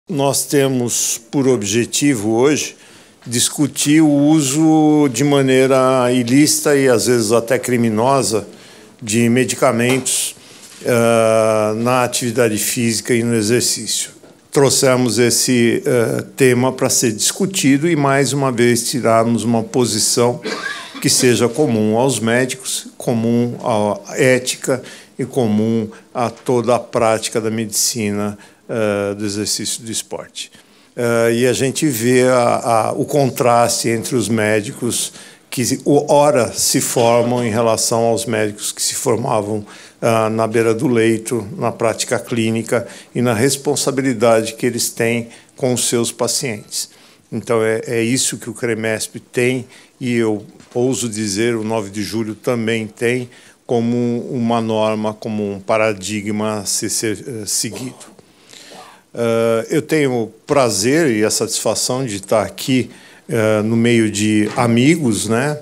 Nós temos por objetivo hoje discutir o uso de maneira ilícita e às vezes até criminosa de medicamentos na atividade física e no exercício. Trouxemos esse tema para ser discutido e, mais uma vez, tirarmos uma posição que seja comum aos médicos, comum à ética e comum a toda a prática da medicina do exercício do esporte. E a gente vê o contraste entre os médicos que, ora, se formam em relação aos médicos que se formavam na beira do leito, na prática clínica e na responsabilidade que eles têm com os seus pacientes. Então, é isso que o CREMESP tem, e eu ouso dizer, o 9 de julho também tem, como uma norma, como um paradigma a ser seguido. Eu tenho o prazer e a satisfação de estar aqui no meio de amigos, né?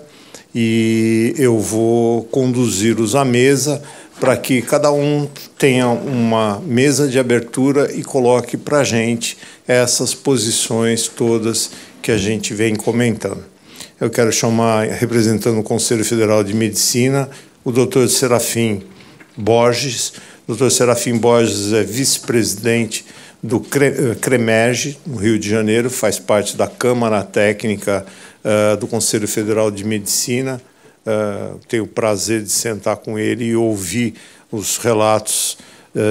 E eu vou conduzi-los à mesa para que cada um tenha uma mesa de abertura e coloque para a gente essas posições todas que a gente vem comentando. Eu quero chamar, representando o Conselho Federal de Medicina, o Dr. Serafim Borges. O Dr. Serafim Borges é vice-presidente do CREMERGE, no Rio de Janeiro, faz parte da Câmara Técnica do Conselho Federal de Medicina. Tenho o prazer de sentar com ele e ouvir os relatos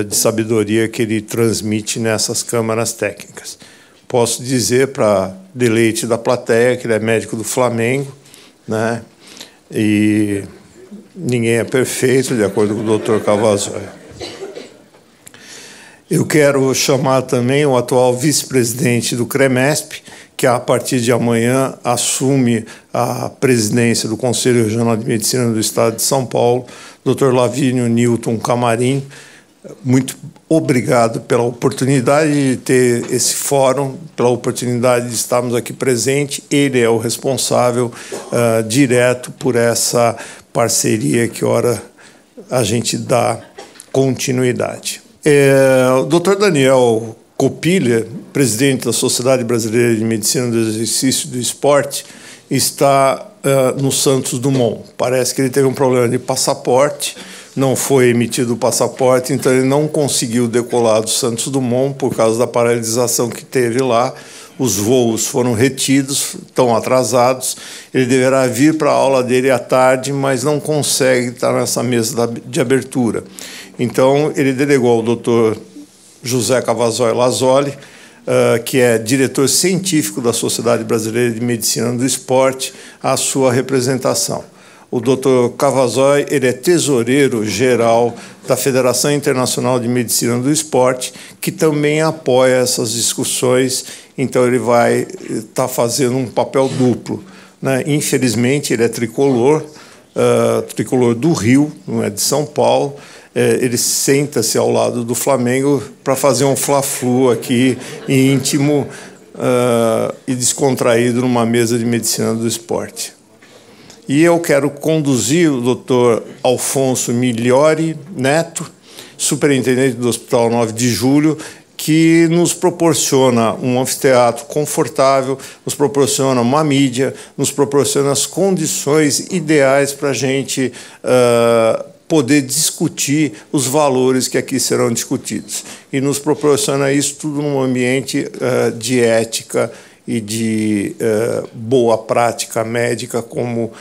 de sabedoria que ele transmite nessas câmaras técnicas. Posso dizer, para deleite da plateia, que ele é médico do Flamengo, né? E ninguém é perfeito, de acordo com o Dr. Cavazoli. Eu quero chamar também o atual vice-presidente do CREMESP, que a partir de amanhã assume a presidência do Conselho Regional de Medicina do Estado de São Paulo, Dr. Lavínio Newton Camarim. Muito obrigado pela oportunidade de ter esse fórum, pela oportunidade de estarmos aqui presentes. Ele é o responsável direto por essa parceria que, ora, a gente dá continuidade. O Dr. Daniel Copilha, presidente da Sociedade Brasileira de Medicina do Exercício e do Esporte, está no Santos Dumont. Parece que ele teve um problema de passaporte, não foi emitido o passaporte, então ele não conseguiu decolar do Santos Dumont por causa da paralisação que teve lá. Os voos foram retidos, estão atrasados. Ele deverá vir para a aula dele à tarde, mas não consegue estar nessa mesa de abertura. Então, ele delegou ao Dr. José Cavazoli Lazzoli, que é diretor científico da Sociedade Brasileira de Medicina do Esporte, a sua representação. O Dr. Cavazoli, ele é tesoureiro-geral da Federação Internacional de Medicina do Esporte, que também apoia essas discussões, então ele vai estar fazendo um papel duplo, né? Infelizmente, ele é tricolor do Rio, não é de São Paulo. Ele senta-se ao lado do Flamengo para fazer um fla-flu aqui, íntimo e descontraído, numa mesa de medicina do esporte. E eu quero conduzir o Dr. Alfonso Migliori Neto, superintendente do Hospital 9 de Julho, que nos proporciona um anfiteatro confortável, nos proporciona uma mídia, nos proporciona as condições ideais para a gente poder discutir os valores que aqui serão discutidos. E nos proporciona isso tudo num ambiente de ética e de boa prática médica, como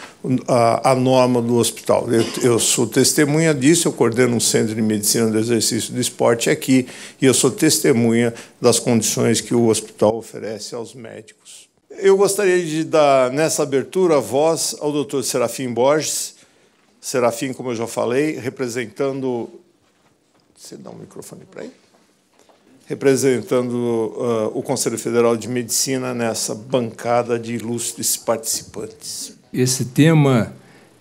a norma do hospital. Eu sou testemunha disso, eu coordeno um centro de medicina do exercício do esporte aqui, e eu sou testemunha das condições que o hospital oferece aos médicos. Eu gostaria de dar, nessa abertura, a voz ao Dr. Serafim Borges. Serafim, como eu já falei, representando... Você dá um microfone para ele? Representando o Conselho Federal de Medicina nessa bancada de ilustres participantes. Esse tema,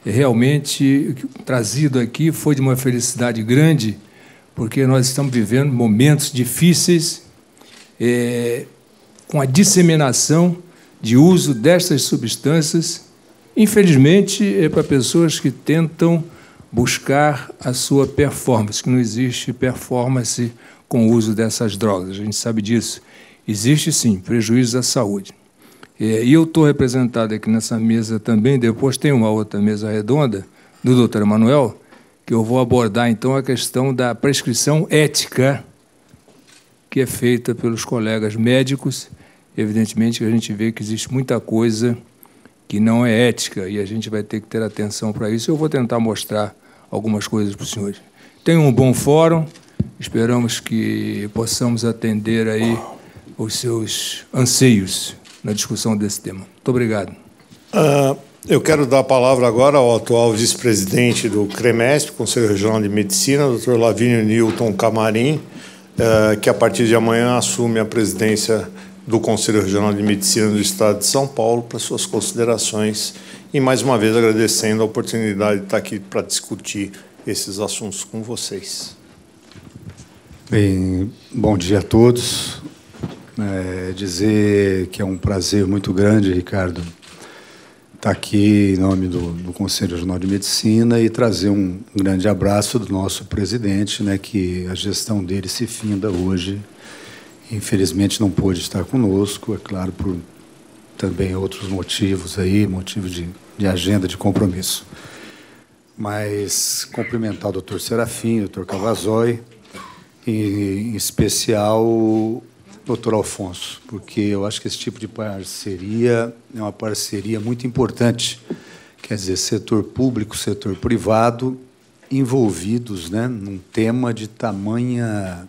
realmente, trazido aqui, foi de uma felicidade grande, porque nós estamos vivendo momentos difíceis com a disseminação de uso destas substâncias, infelizmente, para pessoas que tentam buscar a sua performance, que não existe performance com o uso dessas drogas, a gente sabe disso. existe sim prejuízo à saúde. E eu estou representado aqui nessa mesa também, depois tem uma outra mesa redonda, do doutor Emanuel, que eu vou abordar, então, a questão da prescrição ética que é feita pelos colegas médicos. Evidentemente que a gente vê que existe muita coisa que não é ética e a gente vai ter que ter atenção para isso. Eu vou tentar mostrar algumas coisas para os senhores. Tem um bom fórum, esperamos que possamos atender aí os seus anseios na discussão desse tema. Muito obrigado. Eu quero dar a palavra agora ao atual vice-presidente do CREMESP, Conselho Regional de Medicina, Dr. Lavínio Newton Camarim, que a partir de amanhã assume a presidência do Conselho Regional de Medicina do Estado de São Paulo, para suas considerações e, mais uma vez, agradecendo a oportunidade de estar aqui para discutir esses assuntos com vocês. Bem, bom dia a todos. Dizer que é um prazer muito grande, Ricardo, estar aqui em nome do Conselho Regional de Medicina e trazer um grande abraço do nosso presidente, né, que a gestão dele se finda hoje. Infelizmente não pôde estar conosco, é claro, por também outros motivos aí, motivos de agenda, de compromisso. Mas cumprimentar o doutor Serafim, o doutor Cavazoi, e em especial o doutor Alfonso, porque eu acho que esse tipo de parceria é uma parceria muito importante. Quer dizer, setor público, setor privado, envolvidos, né, num tema de tamanha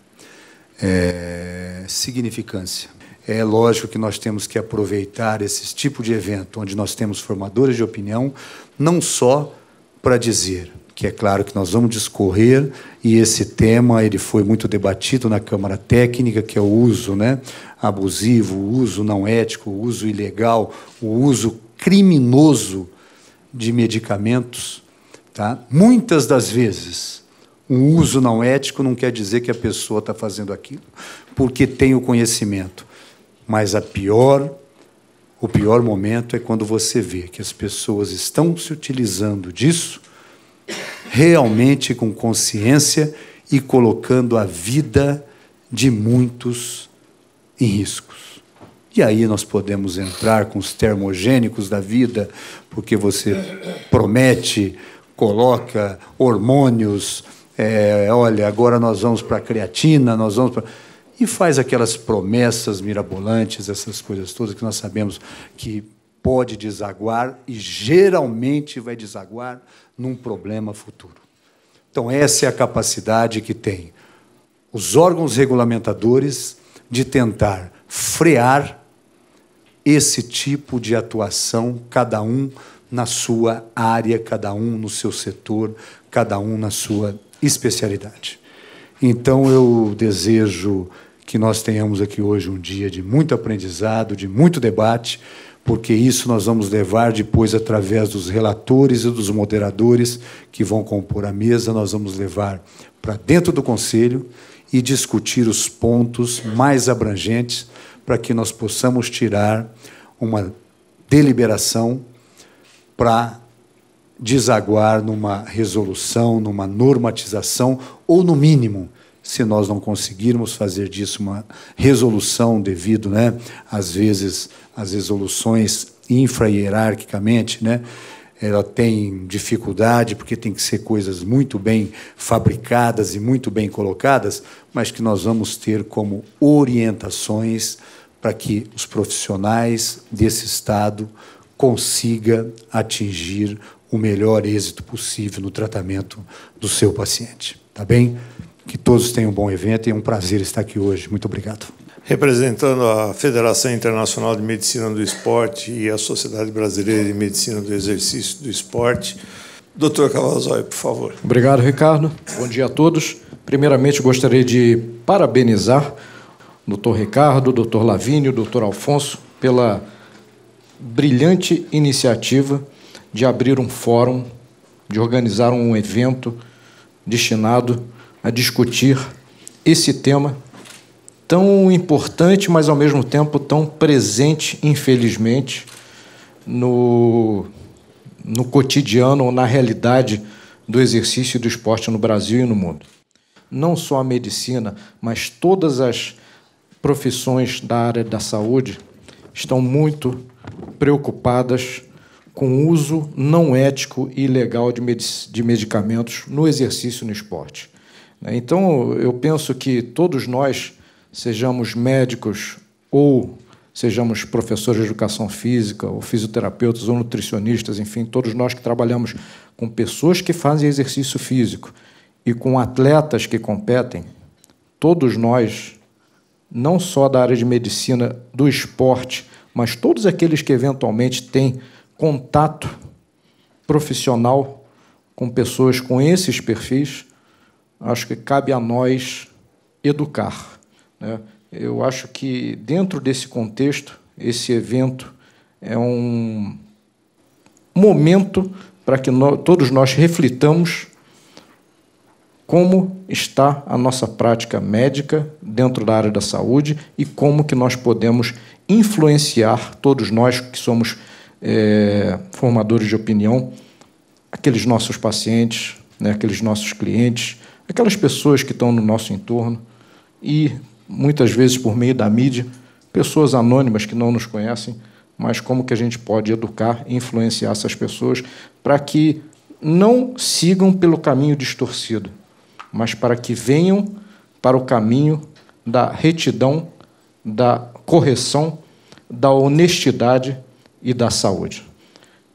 significância. É lógico que nós temos que aproveitar esse tipo de evento, onde nós temos formadores de opinião, não só para dizer, que é claro que nós vamos discorrer, e esse tema ele foi muito debatido na Câmara Técnica, que é o uso, né, abusivo, o uso não ético, o uso ilegal, o uso criminoso de medicamentos. Tá? Muitas das vezes, o uso não ético não quer dizer que a pessoa está fazendo aquilo porque tem o conhecimento. Mas o pior momento é quando você vê que as pessoas estão se utilizando disso realmente com consciência e colocando a vida de muitos em riscos. E aí nós podemos entrar com os termogênicos da vida, porque você promete, coloca hormônios, olha, agora nós vamos para a creatina, nós vamos para... E faz aquelas promessas mirabolantes, essas coisas todas que nós sabemos que pode desaguar e geralmente vai desaguar num problema futuro. Então, essa é a capacidade que tem os órgãos regulamentadores de tentar frear esse tipo de atuação, cada um na sua área, cada um no seu setor, cada um na sua especialidade. Então, eu desejo que nós tenhamos aqui hoje um dia de muito aprendizado, de muito debate, porque isso nós vamos levar depois, através dos relatores e dos moderadores que vão compor a mesa, nós vamos levar para dentro do Conselho e discutir os pontos mais abrangentes para que nós possamos tirar uma deliberação para desaguar numa resolução, numa normatização, ou, no mínimo, se nós não conseguirmos fazer disso uma resolução devido, né, às vezes, as resoluções infra-hierarquicamente, né, ela tem dificuldade, porque tem que ser coisas muito bem fabricadas e muito bem colocadas, mas que nós vamos ter como orientações para que os profissionais desse Estado consigam atingir o melhor êxito possível no tratamento do seu paciente. Tá bem? Que todos tenham um bom evento e é um prazer estar aqui hoje. Muito obrigado. Representando a Federação Internacional de Medicina do Esporte e a Sociedade Brasileira de Medicina do Exercício do Esporte, Dr. Cavazoi, por favor. Obrigado, Ricardo. Bom dia a todos. Primeiramente, gostaria de parabenizar o Dr. Ricardo, o Dr. Lavínio, o Dr. Alfonso, pela brilhante iniciativa de abrir um fórum, de organizar um evento destinado a discutir esse tema tão importante, mas, ao mesmo tempo, tão presente, infelizmente, no cotidiano ou na realidade do exercício do esporte no Brasil e no mundo. Não só a medicina, mas todas as profissões da área da saúde estão muito preocupadas com o uso não ético e ilegal de medicamentos no exercício no esporte. Então, eu penso que todos nós, sejamos médicos ou sejamos professores de educação física, ou fisioterapeutas, ou nutricionistas, enfim, todos nós que trabalhamos com pessoas que fazem exercício físico e com atletas que competem, todos nós, não só da área de medicina do esporte, mas todos aqueles que eventualmente têm contato profissional com pessoas com esses perfis, acho que cabe a nós educar, né? Eu acho que, dentro desse contexto, esse evento é um momento para que todos nós reflitamos como está a nossa prática médica dentro da área da saúde e como que nós podemos influenciar, todos nós que somos formadores de opinião, aqueles nossos pacientes, né, aqueles nossos clientes, aquelas pessoas que estão no nosso entorno e, muitas vezes, por meio da mídia, pessoas anônimas que não nos conhecem, mas como que a gente pode educar e influenciar essas pessoas para que não sigam pelo caminho distorcido, mas para que venham para o caminho da retidão, da correção, da honestidade e da saúde.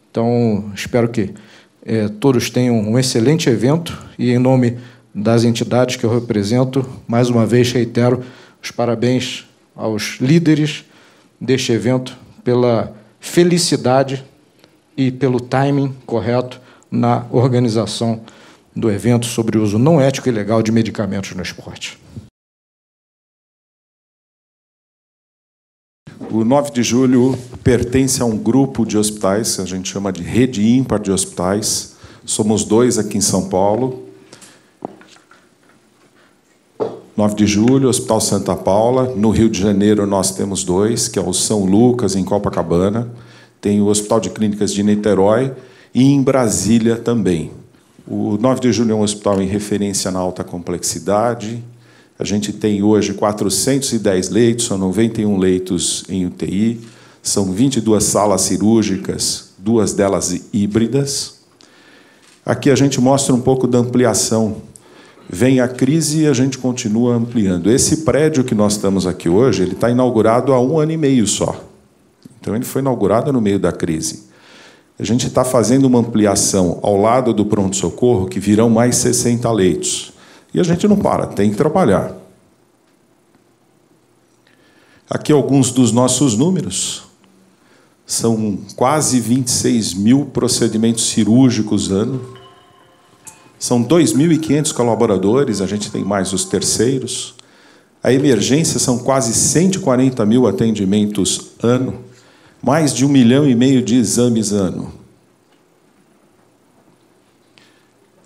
Então, espero que todos tenham um excelente evento e, em nome das entidades que eu represento, mais uma vez reitero os parabéns aos líderes deste evento pela felicidade e pelo timing correto na organização do evento sobre o uso não ético e ilegal de medicamentos no esporte. O 9 de julho pertence a um grupo de hospitais, a gente chama de Rede Ímpar de Hospitais. Somos 2 aqui em São Paulo. 9 de julho, Hospital Santa Paula. No Rio de Janeiro, nós temos 2, que é o São Lucas, em Copacabana. Tem o Hospital de Clínicas de Niterói e em Brasília também. O 9 de julho é um hospital em referência na alta complexidade. A gente tem hoje 410 leitos, são 91 leitos em UTI, são 22 salas cirúrgicas, 2 delas híbridas. Aqui a gente mostra um pouco da ampliação. Vem a crise e a gente continua ampliando. Esse prédio que nós estamos aqui hoje, ele está inaugurado há 1 ano e meio só. Então, ele foi inaugurado no meio da crise. A gente está fazendo uma ampliação ao lado do pronto-socorro, que virão mais 60 leitos. E a gente não para, tem que trabalhar. Aqui alguns dos nossos números. São quase 26 mil procedimentos cirúrgicos ano. São 2.500 colaboradores, a gente tem mais os terceiros. A emergência são quase 140 mil atendimentos ano. Mais de 1,5 milhão de exames ano.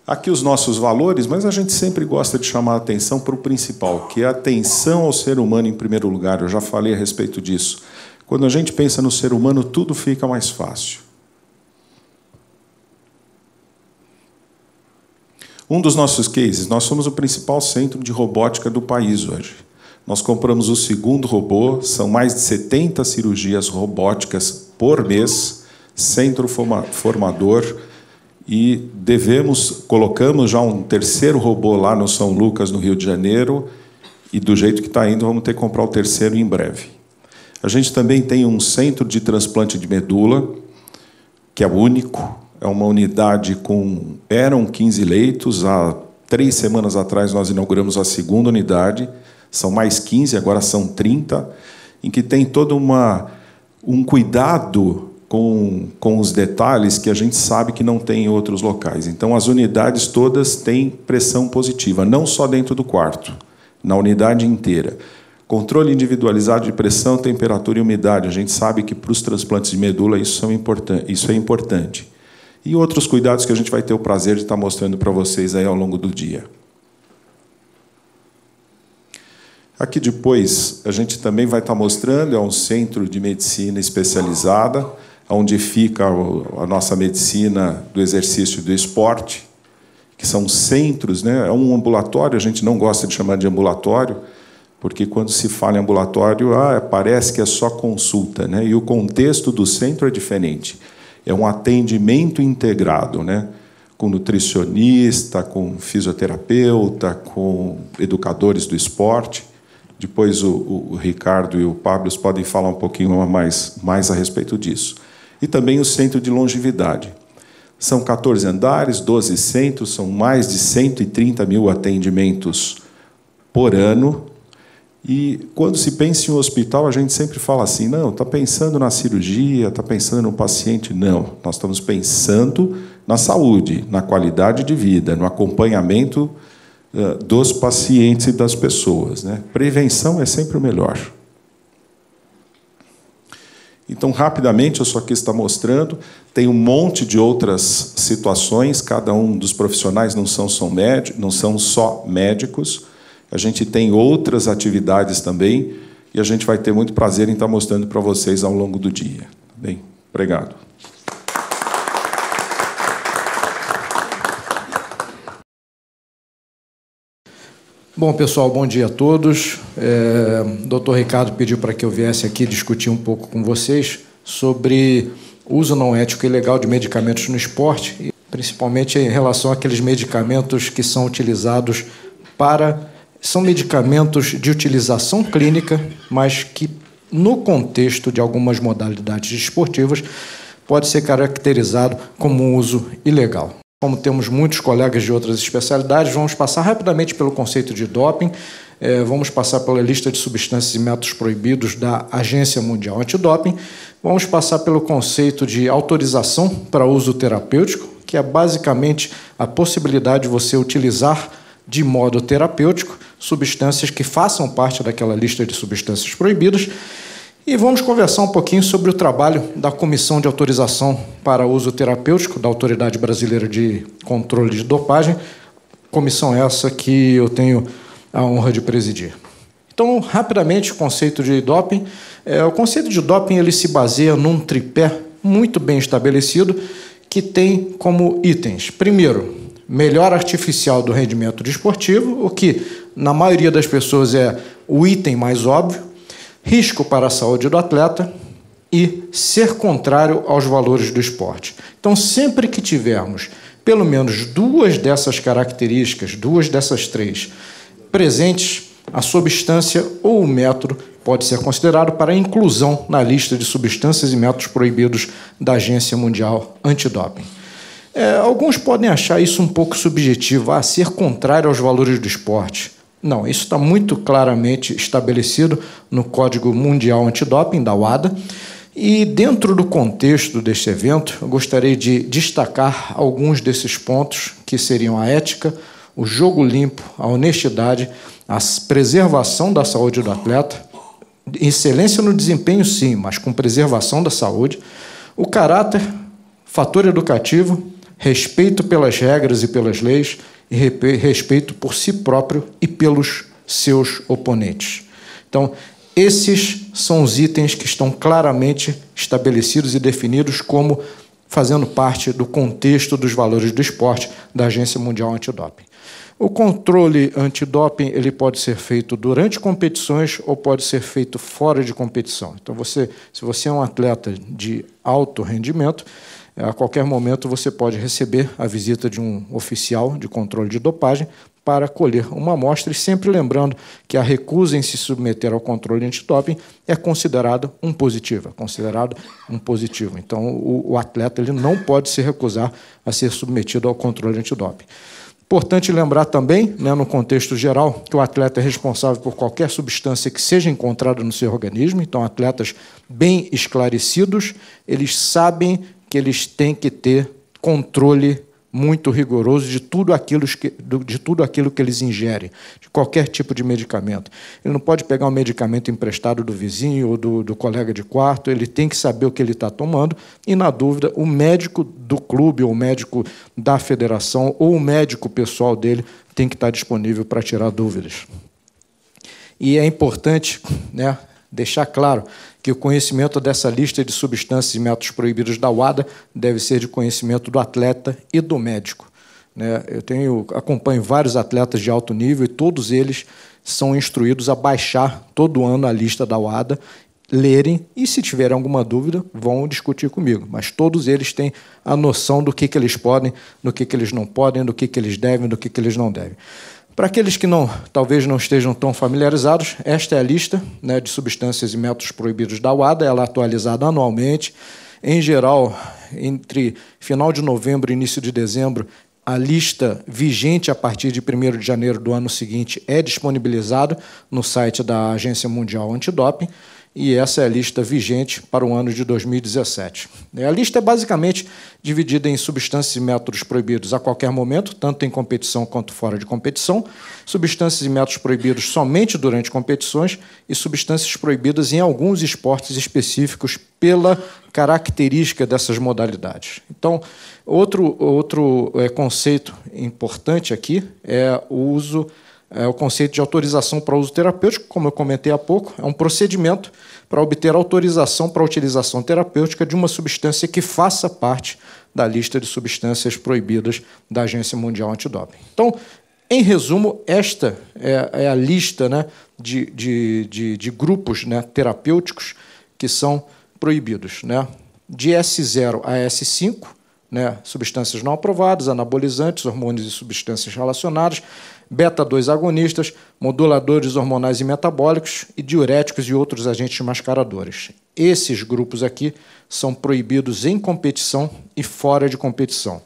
Aqui os nossos valores, mas a gente sempre gosta de chamar a atenção para o principal, que é a atenção ao ser humano em primeiro lugar. Eu já falei a respeito disso. Quando a gente pensa no ser humano, tudo fica mais fácil. Um dos nossos cases, nós somos o principal centro de robótica do país hoje. Nós compramos o 2º robô, são mais de 70 cirurgias robóticas por mês, centro formador, e colocamos já um 3º robô lá no São Lucas, no Rio de Janeiro, e do jeito que está indo, vamos ter que comprar o 3º em breve. A gente também tem um centro de transplante de medula, que é único, é uma unidade eram 15 leitos, há 3 semanas atrás nós inauguramos a 2ª unidade, são mais 15, agora são 30, em que tem todo um cuidado com os detalhes que a gente sabe que não tem em outros locais. Então, as unidades todas têm pressão positiva, não só dentro do quarto, na unidade inteira. Controle individualizado de pressão, temperatura e umidade. A gente sabe que, para os transplantes de medula, isso é importante. E outros cuidados que a gente vai ter o prazer de estar mostrando para vocês aí ao longo do dia. Aqui depois, a gente também vai estar mostrando, é um centro de medicina especializada, onde fica a nossa medicina do exercício e do esporte, que são centros, né? É um ambulatório, a gente não gosta de chamar de ambulatório, porque quando se fala em ambulatório, parece que é só consulta, né? E o contexto do centro é diferente. É um atendimento integrado, né? Com nutricionista, com fisioterapeuta, com educadores do esporte. Depois o Ricardo e o Pablo podem falar um pouquinho mais a respeito disso. E também o centro de longevidade. São 14 andares, 12 centros, são mais de 130 mil atendimentos por ano. E, quando se pensa em um hospital, a gente sempre fala assim, não, está pensando na cirurgia, está pensando no paciente. Não, nós estamos pensando na saúde, na qualidade de vida, no acompanhamento dos pacientes e das pessoas, né? Prevenção é sempre o melhor. Então, rapidamente, eu só aqui estou mostrando, tem um monte de outras situações, cada um dos profissionais não são só médicos, a gente tem outras atividades também, e a gente vai ter muito prazer em estar mostrando para vocês ao longo do dia. Bem, obrigado. Bom, pessoal, bom dia a todos. O doutor Ricardo pediu para que eu viesse aqui discutir um pouco com vocês sobre o uso não ético e ilegal de medicamentos no esporte, principalmente em relação àqueles medicamentos que são utilizados são medicamentos de utilização clínica, mas que, no contexto de algumas modalidades esportivas, pode ser caracterizado como um uso ilegal. Como temos muitos colegas de outras especialidades, vamos passar rapidamente pelo conceito de doping, vamos passar pela lista de substâncias e métodos proibidos da Agência Mundial Antidoping, vamos passar pelo conceito de autorização para uso terapêutico, que é basicamente a possibilidade de você utilizar de modo terapêutico substâncias que façam parte daquela lista de substâncias proibidas. E vamos conversar um pouquinho sobre o trabalho da Comissão de Autorização para Uso Terapêutico da Autoridade Brasileira de Controle de Dopagem, comissão essa que eu tenho a honra de presidir. Então, rapidamente, o conceito de doping. O conceito de doping ele se baseia num tripé muito bem estabelecido que tem como itens, primeiro, melhora artificial do rendimento desportivo, o que, na maioria das pessoas, é o item mais óbvio, risco para a saúde do atleta e ser contrário aos valores do esporte. Então, sempre que tivermos pelo menos duas dessas características, duas dessas três, presentes, a substância ou o método pode ser considerado para inclusão na lista de substâncias e métodos proibidos da Agência Mundial Antidoping. Alguns podem achar isso um pouco subjetivo, ser contrário aos valores do esporte. Não, isso está muito claramente estabelecido no Código Mundial Antidoping, da WADA, e dentro do contexto deste evento, eu gostaria de destacar alguns desses pontos, que seriam a ética, o jogo limpo, a honestidade, a preservação da saúde do atleta, excelência no desempenho, sim, mas com preservação da saúde, o caráter, fator educativo, respeito pelas regras e pelas leis, e respeito por si próprio e pelos seus oponentes. Então, esses são os itens que estão claramente estabelecidos e definidos como fazendo parte do contexto dos valores do esporte da Agência Mundial Antidoping. O controle antidoping ele pode ser feito durante competições ou pode ser feito fora de competição. Então, se você é um atleta de alto rendimento, a qualquer momento você pode receber a visita de um oficial de controle de dopagem para colher uma amostra, e sempre lembrando que a recusa em se submeter ao controle antidoping é considerado um positivo. Então, o atleta ele não pode se recusar a ser submetido ao controle antidoping. Importante lembrar também, no contexto geral, que o atleta é responsável por qualquer substância que seja encontrada no seu organismo. Então, atletas bem esclarecidos, eles sabem que eles têm que ter controle muito rigoroso de tudo aquilo que eles ingerem, de qualquer tipo de medicamento. Ele não pode pegar um medicamento emprestado do vizinho ou do colega de quarto, ele tem que saber o que ele está tomando e, na dúvida, o médico do clube, ou o médico da federação, ou o médico pessoal dele tem que estar disponível para tirar dúvidas. E é importante, deixar claro que o conhecimento dessa lista de substâncias e métodos proibidos da WADA deve ser de conhecimento do atleta e do médico. né? Acompanho vários atletas de alto nível e todos eles são instruídos a baixar todo ano a lista da UADA, lerem e, se tiverem alguma dúvida, vão discutir comigo. Mas todos eles têm a noção do que eles podem, do que eles não podem, do que eles devem, do que eles não devem. Para aqueles que talvez não estejam tão familiarizados, esta é a lista, né, de substâncias e métodos proibidos da UADA. Ela é atualizada anualmente. Em geral, entre final de novembro e início de dezembro, a lista vigente a partir de 1º de janeiro do ano seguinte é disponibilizada no site da Agência Mundial Antidoping, e essa é a lista vigente para o ano de 2017. A lista é basicamente dividida em substâncias e métodos proibidos a qualquer momento, tanto em competição quanto fora de competição, substâncias e métodos proibidos somente durante competições e substâncias proibidas em alguns esportes específicos pela característica dessas modalidades. Então, outro conceito importante aqui é o conceito de autorização para uso terapêutico. Como eu comentei há pouco, é um procedimento para obter autorização para a utilização terapêutica de uma substância que faça parte da lista de substâncias proibidas da Agência Mundial Antidoping. Então, em resumo, esta é a lista, né, de grupos, né, terapêuticos que são proibidos, né? De S0 a S5, né, substâncias não aprovadas, anabolizantes, hormônios e substâncias relacionadas, beta-2 agonistas, moduladores hormonais e metabólicos e diuréticos e outros agentes mascaradores. Esses grupos aqui são proibidos em competição e fora de competição.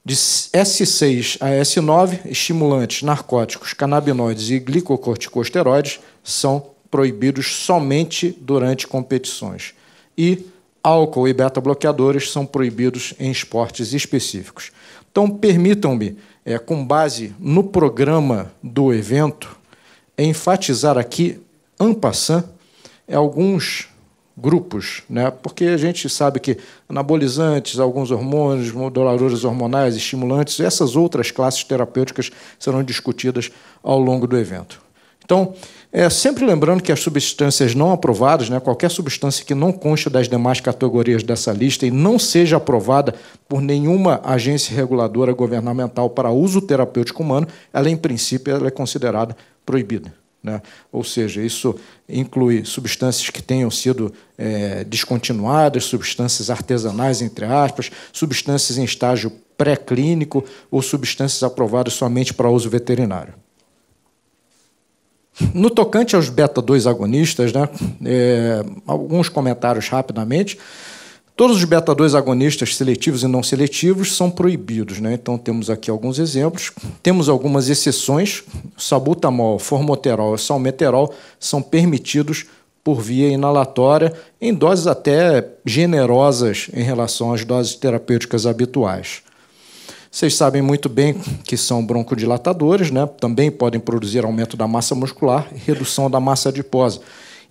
De S6 a S9, estimulantes, narcóticos, canabinoides e glicocorticosteroides são proibidos somente durante competições. E álcool e beta-bloqueadores são proibidos em esportes específicos. Então, permitam-me, com base no programa do evento, enfatizar aqui, en passant, alguns grupos, né? Porque a gente sabe que anabolizantes, alguns hormônios, moduladores hormonais, estimulantes, essas outras classes terapêuticas serão discutidas ao longo do evento. Então, sempre lembrando que as substâncias não aprovadas, né, qualquer substância que não conste das demais categorias dessa lista e não seja aprovada por nenhuma agência reguladora governamental para uso terapêutico humano, ela, em princípio, ela é considerada proibida, né? Ou seja, isso inclui substâncias que tenham sido descontinuadas, substâncias artesanais, entre aspas, substâncias em estágio pré-clínico ou substâncias aprovadas somente para uso veterinário. No tocante aos beta-2 agonistas, né, alguns comentários rapidamente. Todos os beta-2 agonistas seletivos e não seletivos são proibidos, né? Então, temos aqui alguns exemplos. Temos algumas exceções. Salbutamol, formoterol e salmeterol são permitidos por via inalatória, em doses até generosas em relação às doses terapêuticas habituais. Vocês sabem muito bem que são broncodilatadores, né? Também podem produzir aumento da massa muscular e redução da massa adiposa.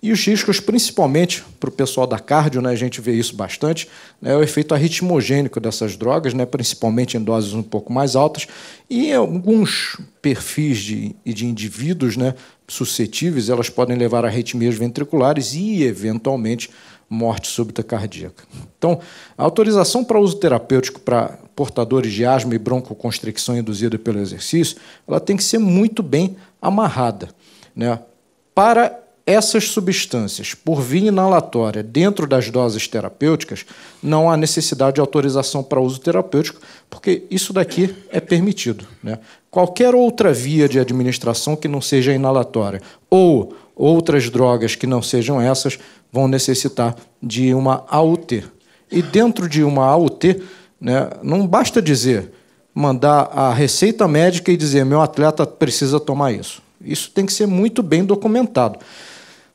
E os riscos, principalmente para o pessoal da cardio, né? A gente vê isso bastante, né? É o efeito arritmogênico dessas drogas, né? Principalmente em doses um pouco mais altas, e em alguns perfis de indivíduos, né, suscetíveis, elas podem levar a arritmias ventriculares e, eventualmente, morte súbita cardíaca. Então, a autorização para uso terapêutico para portadores de asma e broncoconstricção induzida pelo exercício, ela tem que ser muito bem amarrada, né? Para essas substâncias, por via inalatória, dentro das doses terapêuticas, não há necessidade de autorização para uso terapêutico, porque isso daqui é permitido, né? Qualquer outra via de administração que não seja inalatória ou outras drogas que não sejam essas vão necessitar de uma AUT. E dentro de uma AUT, né, não basta mandar a receita médica e dizer meu atleta precisa tomar isso. Isso tem que ser muito bem documentado.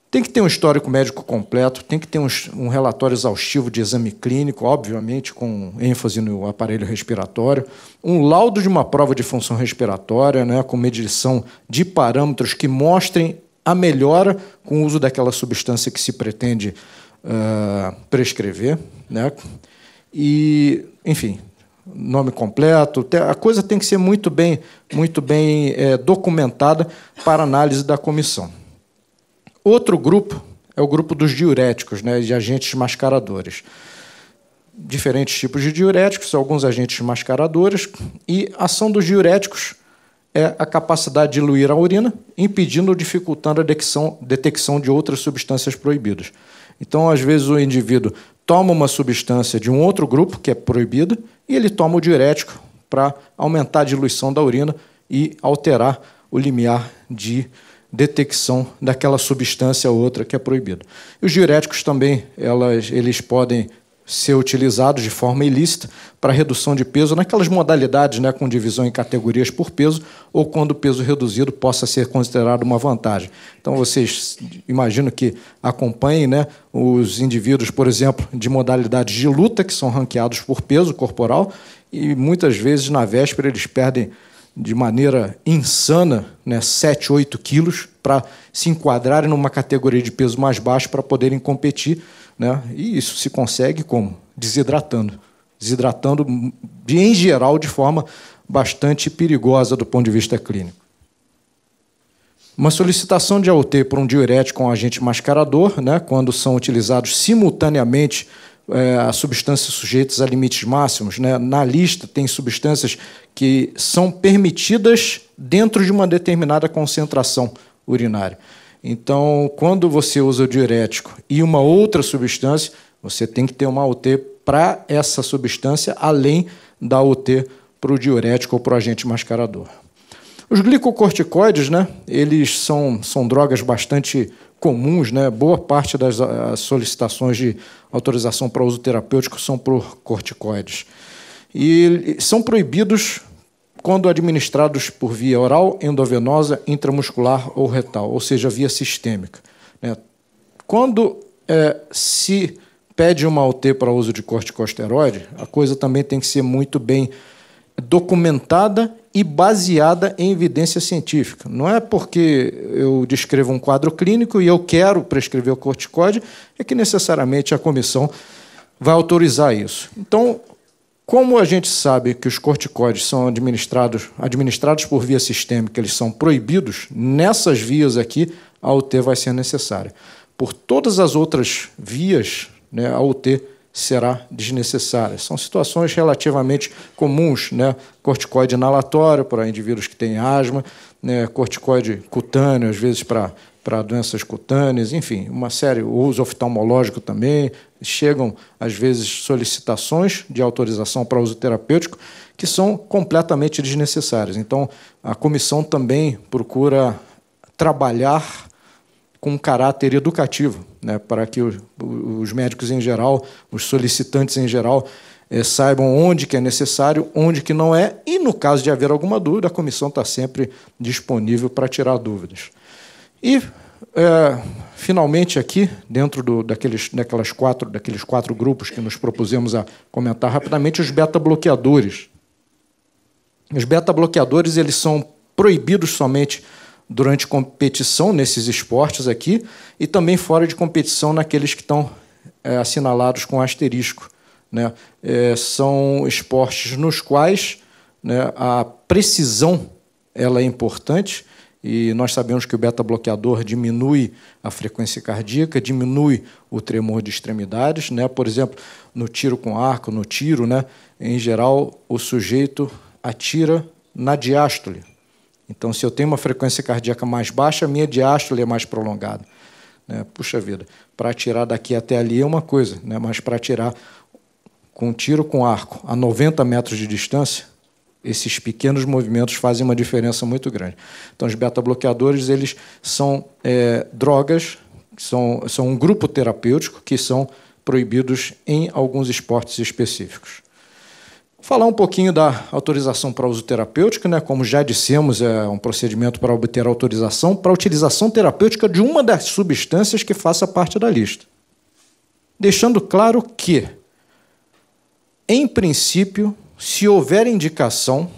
Tem que ter um histórico médico completo, tem que ter um relatório exaustivo de exame clínico, obviamente com ênfase no aparelho respiratório, um laudo de uma prova de função respiratória, né, com medição de parâmetros que mostrem a melhora com o uso daquela substância que se pretende prescrever, né? E, enfim, nome completo, a coisa tem que ser muito bem documentada para análise da comissão. Outro grupo é o grupo dos diuréticos, né, de agentes mascaradores. diferentes tipos de diuréticos, alguns agentes mascaradores, e a ação dos diuréticos é a capacidade de diluir a urina, impedindo ou dificultando a detecção de outras substâncias proibidas. Então, às vezes, o indivíduo toma uma substância de um outro grupo, que é proibida, e ele toma o diurético para aumentar a diluição da urina e alterar o limiar de detecção daquela substância ou outra que é proibida. E os diuréticos também eles podem ser utilizados de forma ilícita para redução de peso naquelas modalidades, né, com divisão em categorias por peso, ou quando o peso reduzido possa ser considerado uma vantagem. Então, vocês imaginam que acompanhem, né, os indivíduos, por exemplo, de modalidades de luta, que são ranqueados por peso corporal, e muitas vezes, na véspera, eles perdem de maneira insana, né, 7, 8 quilos para se enquadrarem numa categoria de peso mais baixo para poderem competir, né? E isso se consegue como? Desidratando. Desidratando, em geral, de forma bastante perigosa do ponto de vista clínico. Uma solicitação de AUT por um diurético com agente mascarador, né, quando são utilizados simultaneamente as substâncias sujeitas a limites máximos, né? Na lista tem substâncias que são permitidas dentro de uma determinada concentração urinária. Então, quando você usa o diurético e uma outra substância, você tem que ter uma AUT para essa substância, além da AUT para o diurético ou para o agente mascarador. Os glicocorticoides, né, eles são drogas bastante comuns, né? Boa parte das solicitações de autorização para uso terapêutico são por corticoides. E são proibidos quando administrados por via oral, endovenosa, intramuscular ou retal, ou seja, via sistêmica. Quando se pede uma AUT para uso de corticosteroide, a coisa também tem que ser muito bem documentada e baseada em evidência científica. Não é porque eu descrevo um quadro clínico e eu quero prescrever o corticoide, é que necessariamente a comissão vai autorizar isso. Então, como a gente sabe que os corticoides são administrados por via sistêmica, eles são proibidos, nessas vias aqui, a AUT vai ser necessária. Por todas as outras vias, né, a AUT será desnecessária. São situações relativamente comuns, né? Corticoide inalatório para indivíduos que têm asma, né? Corticoide cutâneo, às vezes para doenças cutâneas, enfim, uma série, o uso oftalmológico também. Chegam, às vezes, solicitações de autorização para uso terapêutico que são completamente desnecessárias. Então, a comissão também procura trabalhar com um caráter educativo, né, para que os médicos em geral, os solicitantes em geral, saibam onde que é necessário, onde que não é, e, no caso de haver alguma dúvida, a comissão está sempre disponível para tirar dúvidas. E, finalmente, aqui, dentro daqueles quatro grupos que nos propusemos a comentar rapidamente, os beta-bloqueadores. Os beta-bloqueadores, eles são proibidos somente durante competição, nesses esportes aqui, e também fora de competição naqueles que estão assinalados com asterisco, né? São esportes nos quais, né, a precisão ela é importante, e nós sabemos que o beta-bloqueador diminui a frequência cardíaca, diminui o tremor de extremidades, né? Por exemplo, no tiro com arco, no tiro, né, em geral, o sujeito atira na diástole. Então, se eu tenho uma frequência cardíaca mais baixa, a minha diástole é mais prolongada. Puxa vida, para atirar daqui até ali é uma coisa, né? Mas para atirar com tiro com arco a 90 metros de distância, esses pequenos movimentos fazem uma diferença muito grande. Então, os beta-bloqueadores, eles são drogas, são um grupo terapêutico que são proibidos em alguns esportes específicos. Falar um pouquinho da autorização para uso terapêutico, né? Como já dissemos, é um procedimento para obter autorização para a utilização terapêutica de uma das substâncias que faça parte da lista. Deixando claro que, em princípio, se houver indicação,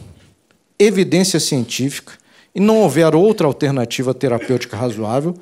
evidência científica e não houver outra alternativa terapêutica razoável,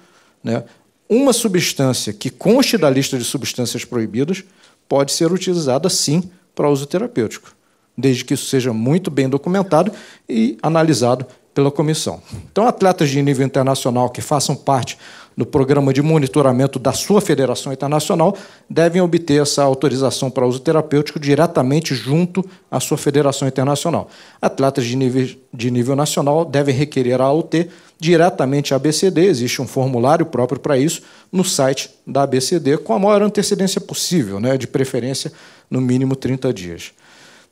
né, uma substância que conste da lista de substâncias proibidas pode ser utilizada, sim, para uso terapêutico, desde que isso seja muito bem documentado e analisado pela comissão. Então, atletas de nível internacional que façam parte no programa de monitoramento da sua federação internacional, devem obter essa autorização para uso terapêutico diretamente junto à sua federação internacional. Atletas de nível nacional devem requerer a AUT diretamente à ABCD, existe um formulário próprio para isso, no site da ABCD, com a maior antecedência possível, né, de preferência no mínimo 30 dias.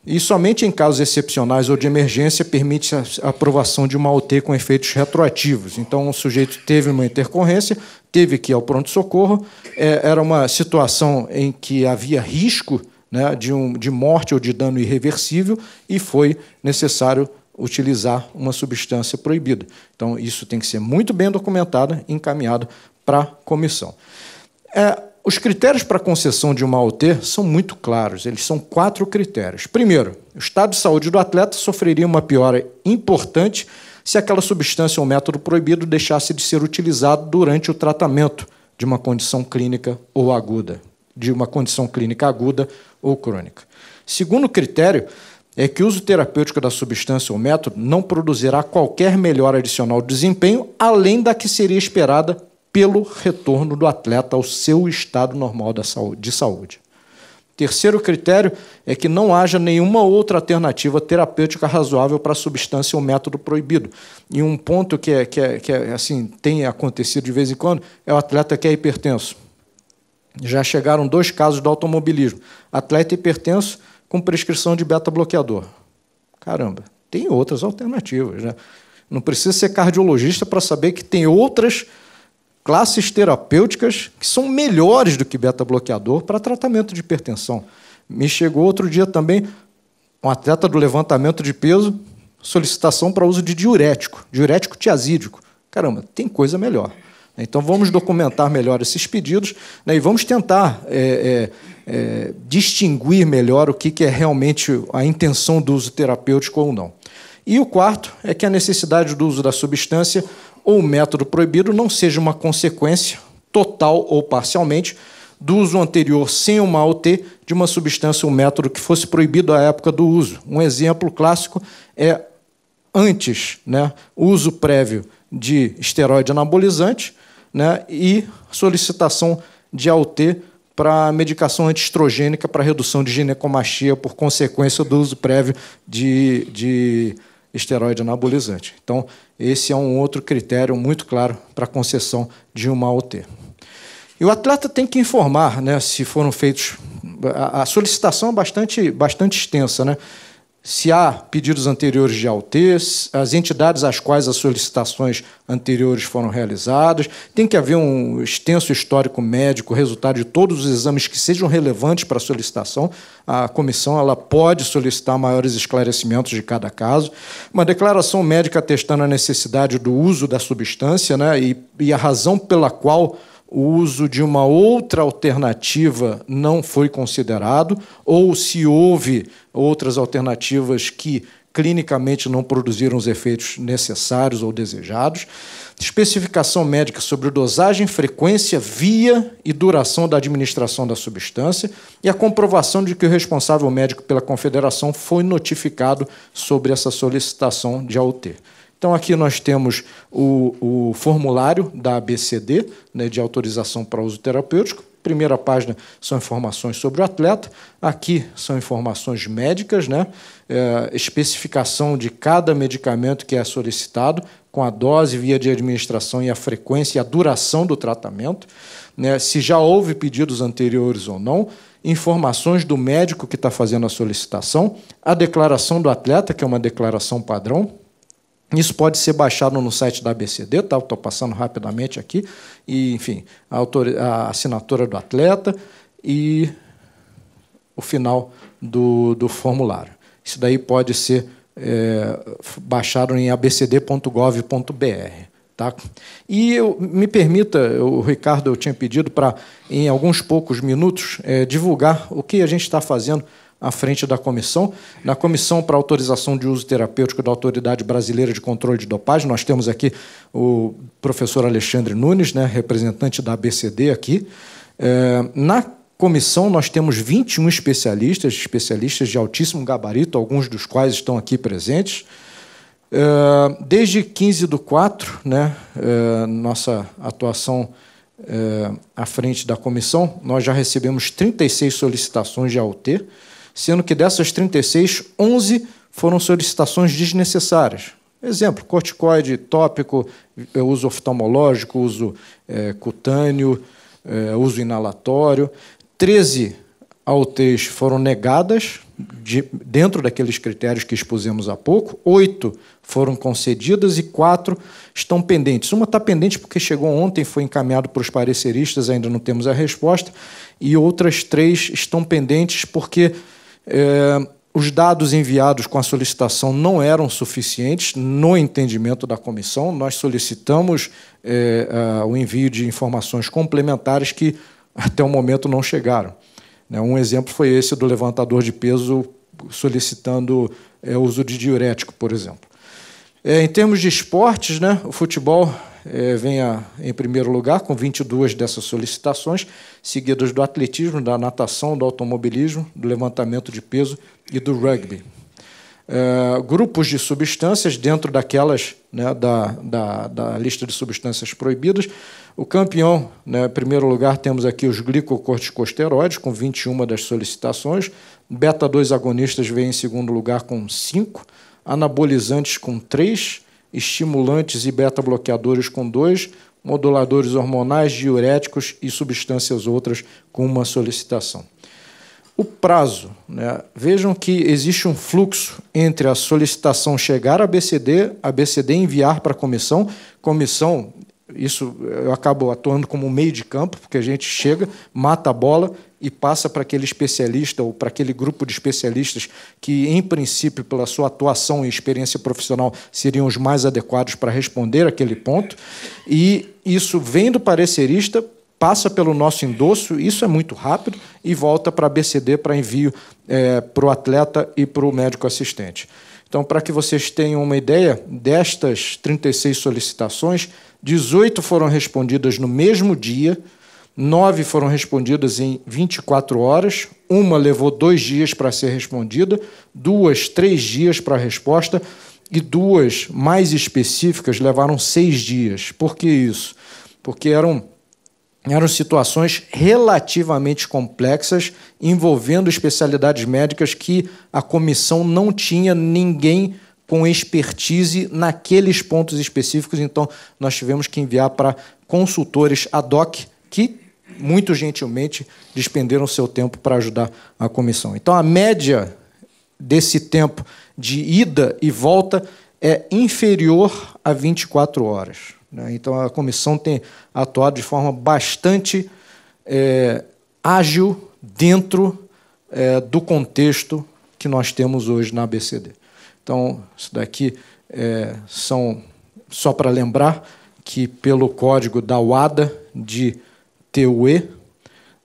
E somente em casos excepcionais ou de emergência permite a aprovação de uma AUT com efeitos retroativos. Então, o sujeito teve uma intercorrência, teve que ir ao pronto-socorro, era uma situação em que havia risco, né, de morte ou de dano irreversível e foi necessário utilizar uma substância proibida. Então, isso tem que ser muito bem documentado e encaminhado para a comissão. Os critérios para a concessão de uma AUT são muito claros, eles são 4 critérios. Primeiro, o estado de saúde do atleta sofreria uma piora importante se aquela substância ou método proibido deixasse de ser utilizado durante o tratamento de uma condição clínica ou aguda, de uma condição clínica aguda ou crônica. Segundo critério é que o uso terapêutico da substância ou método não produzirá qualquer melhora adicional de desempenho, além da que seria esperada pelo retorno do atleta ao seu estado normal de saúde. Terceiro critério é que não haja nenhuma outra alternativa terapêutica razoável para a substância ou método proibido. E um ponto que assim, tem acontecido de vez em quando é o atleta que é hipertenso. Já chegaram 2 casos de automobilismo. Atleta hipertenso com prescrição de beta-bloqueador. Caramba, tem outras alternativas, né? Não precisa ser cardiologista para saber que tem outras classes terapêuticas que são melhores do que beta-bloqueador para tratamento de hipertensão. Me chegou outro dia também um atleta do levantamento de peso, solicitação para uso de diurético tiazídico. Caramba, tem coisa melhor. Então, vamos documentar melhor esses pedidos, né, e vamos tentar distinguir melhor o que é realmente a intenção do uso terapêutico ou não. E o quarto é que a necessidade do uso da substância ou método proibido não seja uma consequência, total ou parcialmente, do uso anterior sem uma AUT de uma substância ou método que fosse proibido à época do uso. Um exemplo clássico é antes, né, uso prévio de esteroide anabolizante, né, e solicitação de AUT para medicação antiestrogênica para redução de ginecomastia por consequência do uso prévio de esteroide anabolizante. Então, esse é um outro critério muito claro para a concessão de uma AUT. E o atleta tem que informar, né, se foram feitos... A solicitação é bastante extensa, né? Se há pedidos anteriores de AUT, as entidades às quais as solicitações anteriores foram realizadas, tem que haver um extenso histórico médico, resultado de todos os exames que sejam relevantes para a solicitação. A comissão ela pode solicitar maiores esclarecimentos de cada caso. Uma declaração médica atestando a necessidade do uso da substância, né, e a razão pela qual o uso de uma outra alternativa não foi considerado, ou se houve outras alternativas que clinicamente não produziram os efeitos necessários ou desejados, especificação médica sobre dosagem, frequência, via e duração da administração da substância e a comprovação de que o responsável médico pela confederação foi notificado sobre essa solicitação de AUT. Então, aqui nós temos o formulário da ABCD, né, de autorização para uso terapêutico. Primeira página são informações sobre o atleta. Aqui são informações médicas, né, especificação de cada medicamento que é solicitado, com a dose, via de administração e a frequência e a duração do tratamento, né, se já houve pedidos anteriores ou não, informações do médico que está fazendo a solicitação, a declaração do atleta, que é uma declaração padrão. Isso pode ser baixado no site da ABCD, tá? Estou passando rapidamente aqui, e, enfim, a assinatura do atleta e o final do formulário. Isso daí pode ser baixado em abcd.gov.br. Tá? E me permita, o Ricardo, eu tinha pedido para, em alguns poucos minutos, divulgar o que a gente está fazendo à frente da comissão. Na Comissão para Autorização de Uso Terapêutico da Autoridade Brasileira de Controle de Dopagem, nós temos aqui o professor Alexandre Nunes, né, representante da ABCD aqui. Na comissão, nós temos 21 especialistas de altíssimo gabarito, alguns dos quais estão aqui presentes. Desde 15/4, né, nossa atuação à frente da comissão, nós já recebemos 36 solicitações de AUT, sendo que dessas 36, 11 foram solicitações desnecessárias. Exemplo, corticoide tópico, uso oftalmológico, uso cutâneo, uso inalatório. 13 AUTs foram negadas, dentro daqueles critérios que expusemos há pouco. 8 foram concedidas e 4 estão pendentes. Uma está pendente porque chegou ontem, foi encaminhado para os pareceristas, ainda não temos a resposta, e outras 3 estão pendentes porque os dados enviados com a solicitação não eram suficientes no entendimento da comissão. Nós solicitamos o envio de informações complementares que até o momento não chegaram. Um exemplo foi esse do levantador de peso solicitando o uso de diurético, por exemplo. Em termos de esportes, né, o futebol vem em primeiro lugar, com 22 dessas solicitações, seguidas do atletismo, da natação, do automobilismo, do levantamento de peso e do rugby. Grupos de substâncias, dentro daquelas, né, da lista de substâncias proibidas. O campeão, né, em primeiro lugar, temos aqui os glicocorticosteroides, com 21 das solicitações. Beta-2 agonistas vem em segundo lugar, com 5. Anabolizantes, com 3. Estimulantes e beta-bloqueadores, com 2. Moduladores hormonais, diuréticos e substâncias outras, com 1 solicitação. O prazo, né? Vejam que existe um fluxo entre a solicitação chegar à BCD enviar para a comissão, isso eu acabo atuando como meio de campo, porque a gente chega, mata a bola e passa para aquele especialista ou para aquele grupo de especialistas que, em princípio, pela sua atuação e experiência profissional, seriam os mais adequados para responder aquele ponto, e isso vem do parecerista, passa pelo nosso endosso, isso é muito rápido, e volta para a BCD para envio para o atleta e para o médico assistente. Então, para que vocês tenham uma ideia, destas 36 solicitações, 18 foram respondidas no mesmo dia, 9 foram respondidas em 24 horas, 1 levou 2 dias para ser respondida, 2, 3 dias para a resposta, e 2 mais específicas levaram 6 dias. Por que isso? Porque eram situações relativamente complexas, envolvendo especialidades médicas que a comissão não tinha ninguém com expertise naqueles pontos específicos, então nós tivemos que enviar para consultores ad hoc, que muito gentilmente despenderam seu tempo para ajudar a comissão. Então, a média desse tempo de ida e volta é inferior a 24 horas. Então, a comissão tem atuado de forma bastante ágil dentro do contexto que nós temos hoje na ABCD. Então, isso daqui são, só para lembrar, que pelo código da UADA de TUE,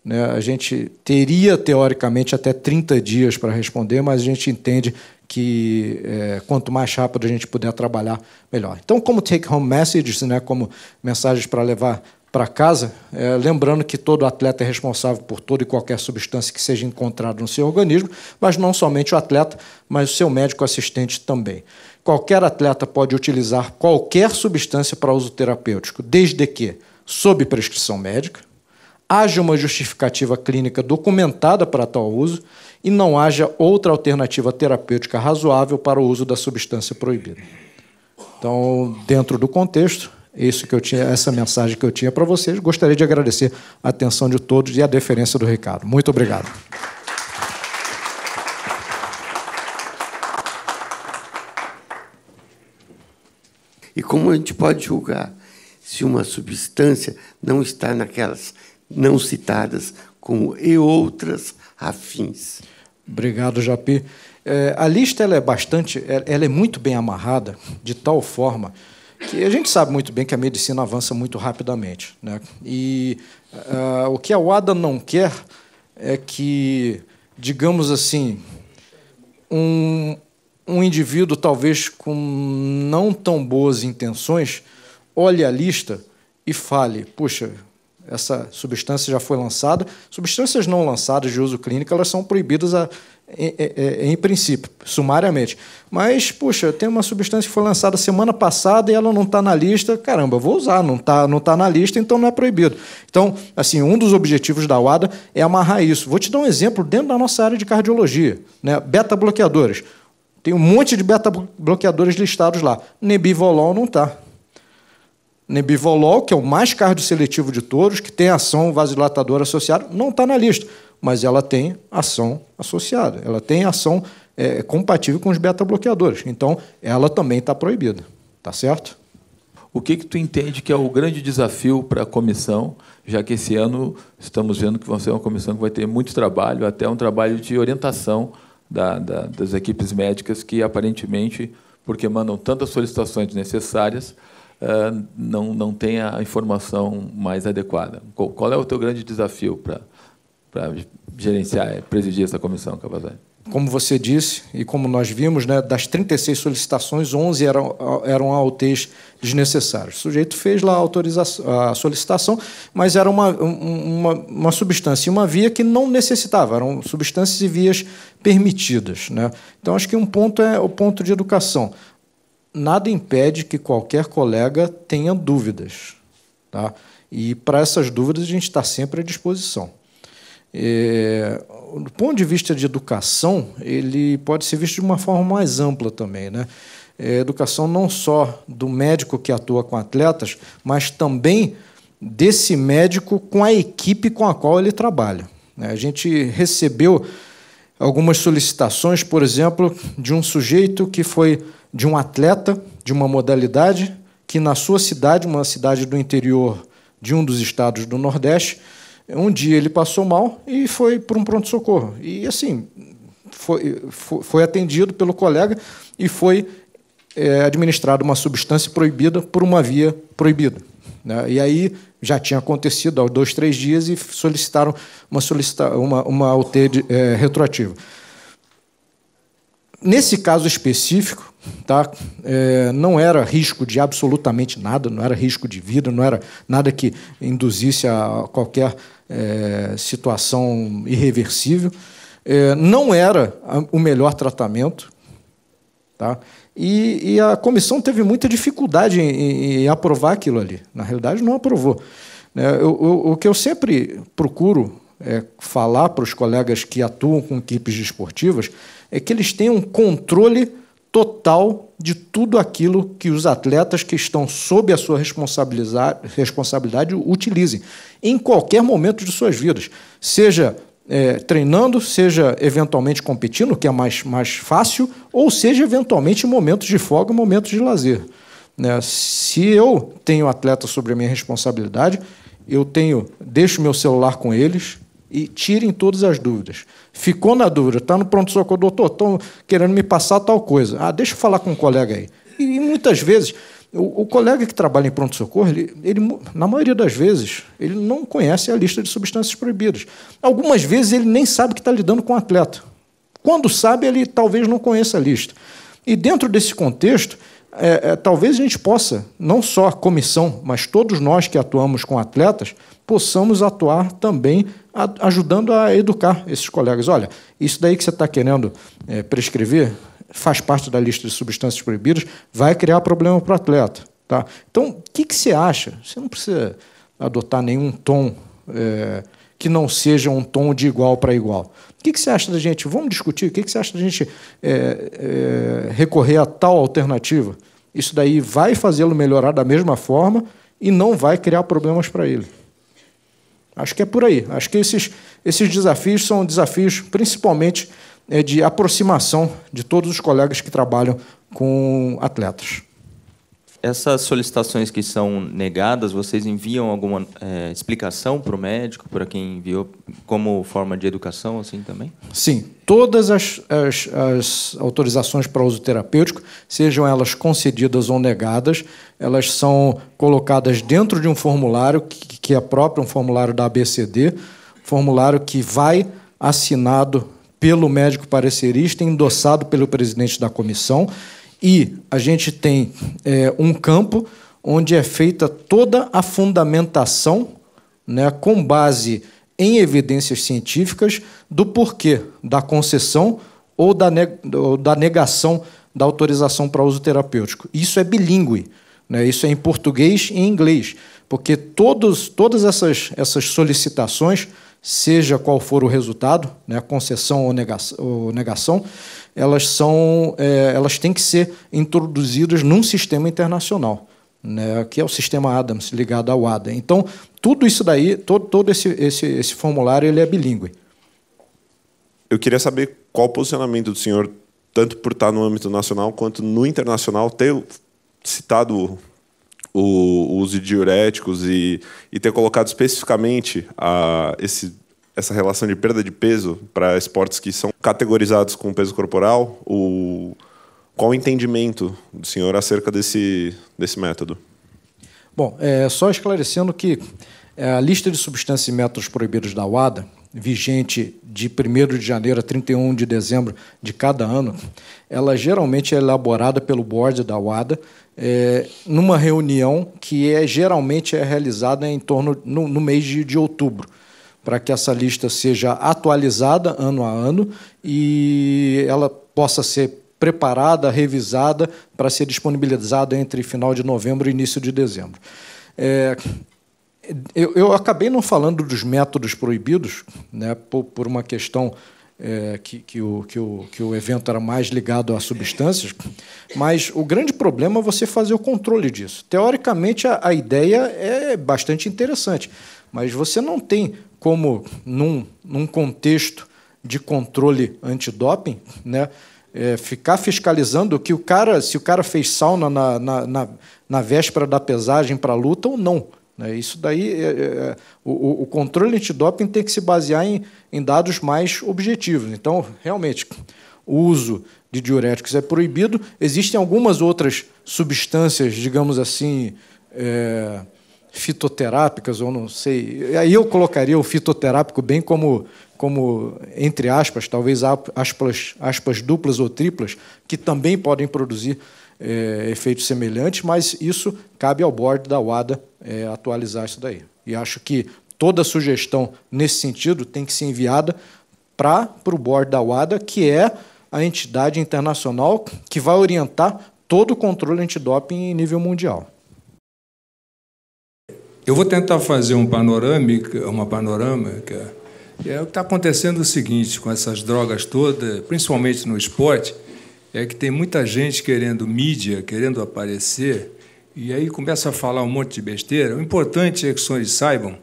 né, a gente teria, teoricamente, até 30 dias para responder, mas a gente entende que quanto mais rápido a gente puder trabalhar, melhor. Então, como take-home messages, né, como mensagens para levar para casa, lembrando que todo atleta é responsável por toda e qualquer substância que seja encontrada no seu organismo, mas não somente o atleta, mas o seu médico assistente também. Qualquer atleta pode utilizar qualquer substância para uso terapêutico, desde que, sob prescrição médica, haja uma justificativa clínica documentada para tal uso e não haja outra alternativa terapêutica razoável para o uso da substância proibida. Então, dentro do contexto, essa mensagem que eu tinha para vocês. Gostaria de agradecer a atenção de todos e a deferência do Ricardo. Muito obrigado. E como a gente pode julgar se uma substância não está naquelas não citadas como e outras afins? Obrigado, Japi. A lista ela é muito bem amarrada, de tal forma que a gente sabe muito bem que a medicina avança muito rapidamente, né? E o que a UADA não quer é que, digamos assim, um indivíduo, talvez com não tão boas intenções, olhe a lista e fale, puxa, Essa substância já foi lançada. Substâncias não lançadas de uso clínico, elas são proibidas em princípio, sumariamente. Mas, puxa, tem uma substância que foi lançada semana passada e ela não está na lista. Caramba, eu vou usar, não tá na lista, então não é proibido. Então, assim, um dos objetivos da UADA é amarrar isso. Vou te dar um exemplo dentro da nossa área de cardiologia, né? Beta-bloqueadores. Tem um monte de beta-bloqueadores listados lá. Nebivolol não está. Nebivolol, que é o mais cardioseletivo de todos, que tem ação vasodilatadora associada, não está na lista, mas ela tem ação associada, ela tem ação compatível com os beta-bloqueadores. Então, ela também está proibida. Tá certo? O que tu entende que é o grande desafio para a comissão, já que esse ano estamos vendo que vai ser uma comissão que vai ter muito trabalho, até um trabalho de orientação das equipes médicas que, aparentemente, porque mandam tantas solicitações necessárias, não tem a informação mais adequada. Qual é o teu grande desafio para gerenciar, presidir essa comissão, Cavazari? Como você disse, e como nós vimos, né, das 36 solicitações, 11 eram AUTs desnecessários. O sujeito fez lá a solicitação, mas era uma substância e uma via que não necessitava, eram substâncias e vias permitidas, né? Então, acho que um ponto é o ponto de educação. Nada impede que qualquer colega tenha dúvidas, tá? E, para essas dúvidas, a gente está sempre à disposição. Do ponto de vista de educação, ele pode ser visto de uma forma mais ampla também, né? Educação não só do médico que atua com atletas, mas também desse médico com a equipe com a qual ele trabalha. A gente recebeu algumas solicitações, por exemplo, de um sujeito que foi de um atleta de uma modalidade que, na sua cidade, uma cidade do interior de um dos estados do Nordeste, um dia ele passou mal e foi para um pronto-socorro. E, assim, foi atendido pelo colega e foi administrada uma substância proibida por uma via proibida, né? E aí já tinha acontecido há 2, 3 dias e solicitaram uma UT retroativa. Nesse caso específico, tá, não era risco de absolutamente nada, não era risco de vida, não era nada que induzisse a qualquer situação irreversível, não era o melhor tratamento, tá? E a comissão teve muita dificuldade em aprovar aquilo ali. Na realidade, não aprovou. O que eu sempre procuro falar para os colegas que atuam com equipes desportivas é que eles tenham controle total de tudo aquilo que os atletas que estão sob a sua responsabilidade utilizem, em qualquer momento de suas vidas, seja treinando, seja eventualmente competindo, que é mais fácil, ou seja eventualmente em momentos de folga, momentos de lazer. Se eu tenho atleta sobre a minha responsabilidade, deixo meu celular com eles e tirem todas as dúvidas. Ficou na dúvida, está no pronto-socorro, doutor, estão querendo me passar tal coisa. Deixa eu falar com um colega aí. E muitas vezes, o colega que trabalha em pronto-socorro, ele, na maioria das vezes, ele não conhece a lista de substâncias proibidas. Algumas vezes ele nem sabe que está lidando com um atleta. Quando sabe, ele talvez não conheça a lista. E dentro desse contexto, talvez a gente possa, não só a comissão, mas todos nós que atuamos com atletas, possamos atuar também ajudando a educar esses colegas. Olha, isso daí que você está querendo prescrever faz parte da lista de substâncias proibidas, vai criar problema para o atleta. Tá? Então, o que você acha? Você não precisa adotar nenhum tom que não seja um tom de igual para igual. O que você acha da gente? Vamos discutir. O que você acha da gente recorrer a tal alternativa? Isso daí vai fazê-lo melhorar da mesma forma e não vai criar problemas para ele. Acho que é por aí. Acho que esses desafios são desafios, principalmente, de aproximação de todos os colegas que trabalham com atletas. Essas solicitações que são negadas, vocês enviam alguma explicação para o médico, para quem enviou, como forma de educação, assim também? Sim. Todas as autorizações para uso terapêutico, sejam elas concedidas ou negadas, elas são colocadas dentro de um formulário que é próprio, um formulário da ABCD, formulário que vai assinado pelo médico parecerista, endossado pelo presidente da comissão, e a gente tem um campo onde é feita toda a fundamentação, né, com base em evidências científicas do porquê da concessão ou da negação da autorização para uso terapêutico. Isso é bilíngue, né? Isso é em português e em inglês, porque todas essas solicitações, seja qual for o resultado, né, concessão ou negação, elas têm que ser introduzidas num sistema internacional, né, que é o sistema ADAMS, ligado ao ADA. Então, tudo isso daí, todo esse formulário, ele é bilíngue. Eu queria saber qual o posicionamento do senhor, tanto por estar no âmbito nacional quanto no internacional, ter citado o uso de diuréticos e ter colocado especificamente essa relação de perda de peso para esportes que são categorizados com peso corporal. Qual o entendimento do senhor acerca desse método? Bom, só esclarecendo que a lista de substâncias e métodos proibidos da WADA, vigente de 1º de janeiro a 31 de dezembro de cada ano, ela geralmente é elaborada pelo board da WADA numa reunião que geralmente é realizada em torno no mês de outubro, para que essa lista seja atualizada ano a ano e ela possa ser preparada, revisada, para ser disponibilizada entre final de novembro e início de dezembro. Eu acabei não falando dos métodos proibidos, né, por uma questão que o evento era mais ligado a substâncias, mas o grande problema é você fazer o controle disso. Teoricamente, a ideia é bastante interessante, mas você não tem como, num contexto de controle antidoping, né, ficar fiscalizando que se o cara fez sauna na véspera da pesagem para a luta ou não. Isso daí, o controle antidoping tem que se basear em dados mais objetivos. Então, realmente, o uso de diuréticos é proibido. Existem algumas outras substâncias, digamos assim, fitoterápicas, ou não sei. Aí eu colocaria o fitoterápico bem como entre aspas, talvez aspas duplas ou triplas, que também podem produzir efeitos semelhantes, mas isso cabe ao board da WADA atualizar isso daí. E acho que toda sugestão nesse sentido tem que ser enviada para o board da WADA, que é a entidade internacional que vai orientar todo o controle antidoping em nível mundial. Eu vou tentar fazer uma panorâmica. O que está acontecendo é o seguinte, com essas drogas todas, principalmente no esporte, é que tem muita gente querendo mídia, querendo aparecer, e aí começa a falar um monte de besteira. O importante é que os senhores saibam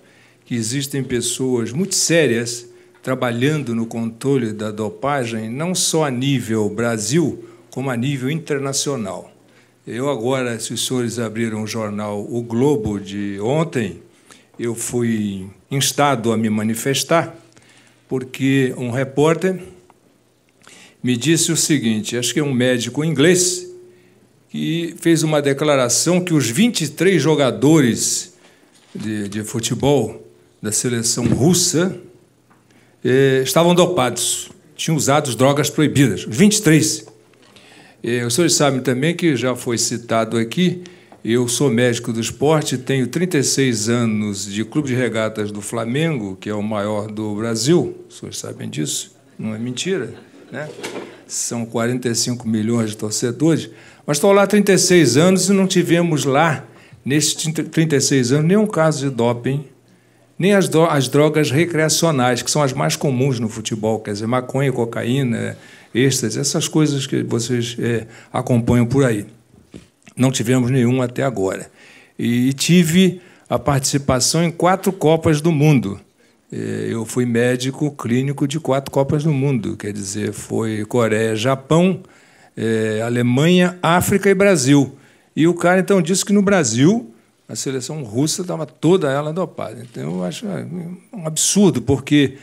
que existem pessoas muito sérias trabalhando no controle da dopagem, não só a nível Brasil, como a nível internacional. Eu agora, se os senhores abriram o jornal O Globo de ontem, eu fui instado a me manifestar, porque um repórter me disse o seguinte, acho que é um médico inglês, que fez uma declaração que os 23 jogadores de futebol da seleção russa estavam dopados, tinham usado drogas proibidas, os 23. Os senhores sabem também que já foi citado aqui, eu sou médico do esporte, tenho 36 anos de clube de regatas do Flamengo, que é o maior do Brasil, os senhores sabem disso, não é mentira, né? São 45 milhões de torcedores, mas estou lá há 36 anos e não tivemos lá, nesses 36 anos, nenhum caso de doping, nem as drogas recreacionais, que são as mais comuns no futebol, quer dizer, maconha, cocaína, êxtase, essas coisas que vocês acompanham por aí. Não tivemos nenhum até agora. E tive a participação em 4 Copas do Mundo. Eu fui médico clínico de 4 Copas do Mundo, quer dizer, foi Coreia, Japão, Alemanha, África e Brasil. E o cara, então, disse que no Brasil a seleção russa estava toda ela dopada. Então, eu acho um absurdo, porque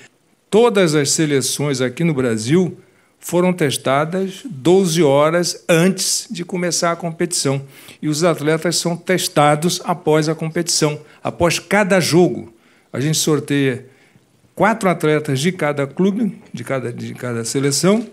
todas as seleções aqui no Brasil foram testadas 12 horas antes de começar a competição. E os atletas são testados após a competição, após cada jogo. A gente sorteia 4 atletas de cada clube, de cada seleção,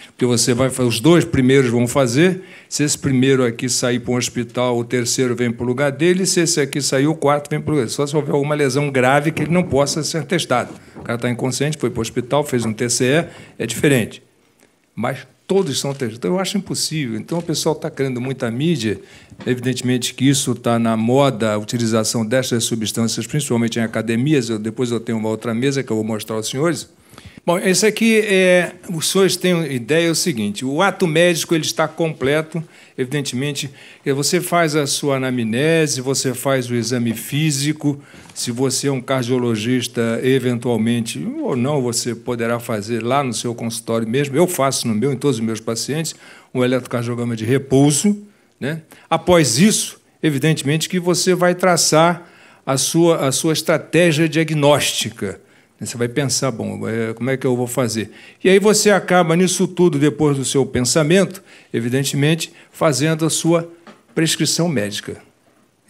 Porque você vai, os 2 primeiros vão fazer, se esse primeiro aqui sair para um hospital, o terceiro vem para o lugar dele, se esse aqui sair, o 4º vem para o lugar dele. Só se houver alguma lesão grave que ele não possa ser testado. O cara está inconsciente, foi para o hospital, fez um TCE, é diferente. Mas todos são testados. Então, eu acho impossível. Então, o pessoal está criando muita mídia. Evidentemente que isso está na moda, a utilização dessas substâncias, principalmente em academias. Depois eu tenho uma outra mesa que eu vou mostrar aos senhores. Bom, esse aqui, os senhores têm ideia, é o seguinte, o ato médico ele está completo, evidentemente, você faz a sua anamnese, você faz o exame físico, se você é um cardiologista, eventualmente, ou não, você poderá fazer lá no seu consultório mesmo, eu faço no meu, em todos os meus pacientes, um eletrocardiograma de repouso, né? Após isso, evidentemente que você vai traçar a sua estratégia diagnóstica. Você vai pensar, bom, como é que eu vou fazer? E aí você acaba nisso tudo, depois do seu pensamento, evidentemente, fazendo a sua prescrição médica.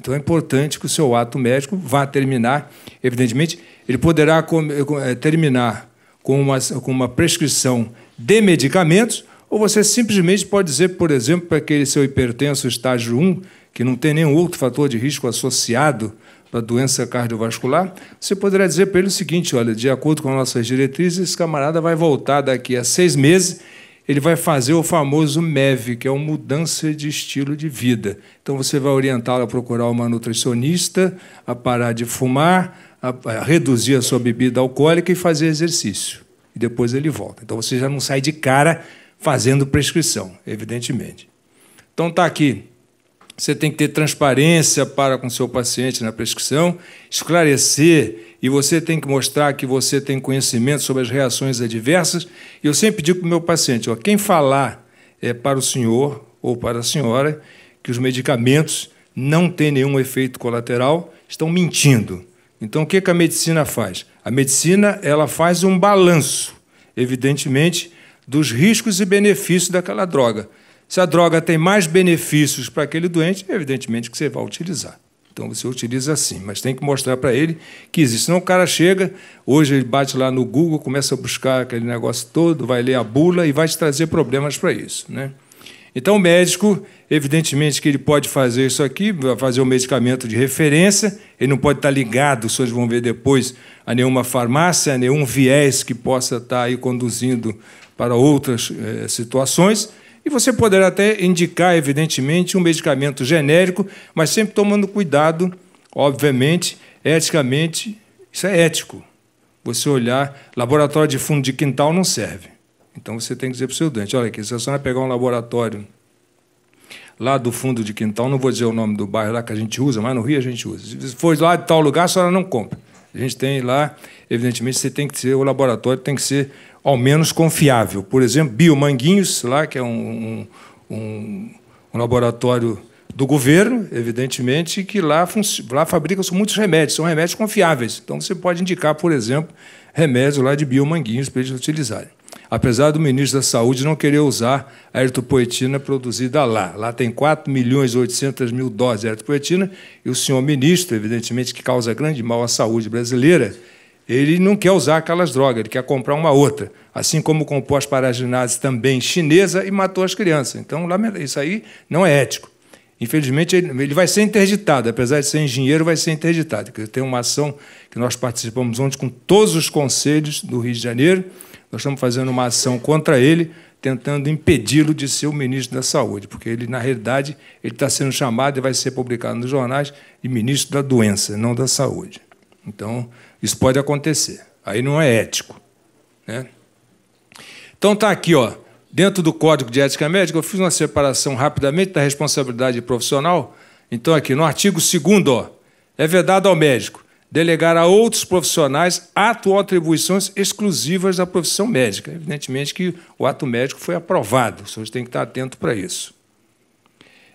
Então é importante que o seu ato médico vá terminar, evidentemente, ele poderá terminar com uma prescrição de medicamentos, ou você simplesmente pode dizer, por exemplo, para aquele seu hipertenso estágio 1, que não tem nenhum outro fator de risco associado para a doença cardiovascular, você poderá dizer para ele o seguinte, olha, de acordo com nossas diretrizes, esse camarada vai voltar daqui a 6 meses, ele vai fazer o famoso MEV, que é uma mudança de estilo de vida. Então, você vai orientá-lo a procurar uma nutricionista, a parar de fumar, a reduzir a sua bebida alcoólica e fazer exercício. E depois ele volta. Então, você já não sai de cara fazendo prescrição, evidentemente. Então, está aqui. Você tem que ter transparência para com o seu paciente na prescrição, esclarecer, e você tem que mostrar que você tem conhecimento sobre as reações adversas. E eu sempre digo para o meu paciente, ó, quem falar para o senhor ou para a senhora que os medicamentos não têm nenhum efeito colateral, estão mentindo. Então, o que a medicina faz? A medicina ela faz um balanço, evidentemente, dos riscos e benefícios daquela droga. Se a droga tem mais benefícios para aquele doente, evidentemente que você vai utilizar. Então, você utiliza assim, mas tem que mostrar para ele que existe. Senão o cara chega, hoje ele bate lá no Google, começa a buscar aquele negócio todo, vai ler a bula e vai te trazer problemas para isso, né? Então, o médico, evidentemente que ele pode fazer isso aqui, vai fazer um medicamento de referência, ele não pode estar ligado, os senhores vão ver depois, a nenhuma farmácia, a nenhum viés que possa estar aí conduzindo para outras situações. E você poderá até indicar, evidentemente, um medicamento genérico, mas sempre tomando cuidado, obviamente, eticamente, isso é ético. Você olhar, laboratório de fundo de quintal não serve. Então, você tem que dizer para o seu doente, olha aqui, se a senhora pegar um laboratório lá do fundo de quintal, não vou dizer o nome do bairro lá que a gente usa, mas no Rio a gente usa. Se for lá de tal lugar, a senhora não compra. A gente tem lá, evidentemente, você tem que ser, o laboratório tem que ser ao menos confiável. Por exemplo, Biomanguinhos, lá, que é um laboratório do governo, evidentemente, que lá fabricam muitos remédios, são remédios confiáveis. Então, você pode indicar, por exemplo, remédios lá de Biomanguinhos para eles utilizarem. Apesar do ministro da Saúde não querer usar a eritropoetina produzida lá. Lá tem 4.800.000 doses de eritropoetina e o senhor ministro, evidentemente, que causa grande mal à saúde brasileira, ele não quer usar aquelas drogas, ele quer comprar uma outra. Assim como comprou as paraginases também chinesa e matou as crianças. Então, isso aí não é ético. Infelizmente, ele vai ser interditado, apesar de ser engenheiro, vai ser interditado. Tem uma ação que nós participamos ontem com todos os conselhos do Rio de Janeiro. Nós estamos fazendo uma ação contra ele, tentando impedi-lo de ser o ministro da Saúde, porque ele, na realidade, ele está sendo chamado e vai ser publicado nos jornais de ministro da doença, não da saúde. Então, isso pode acontecer. Aí não é ético, né? Então, está aqui, ó, dentro do Código de Ética Médica, eu fiz uma separação rapidamente da responsabilidade profissional. Então, aqui, no artigo 2º, ó, é vedado ao médico delegar a outros profissionais ato ou atribuições exclusivas da profissão médica. Evidentemente que o ato médico foi aprovado, os senhores têm que estar atentos para isso.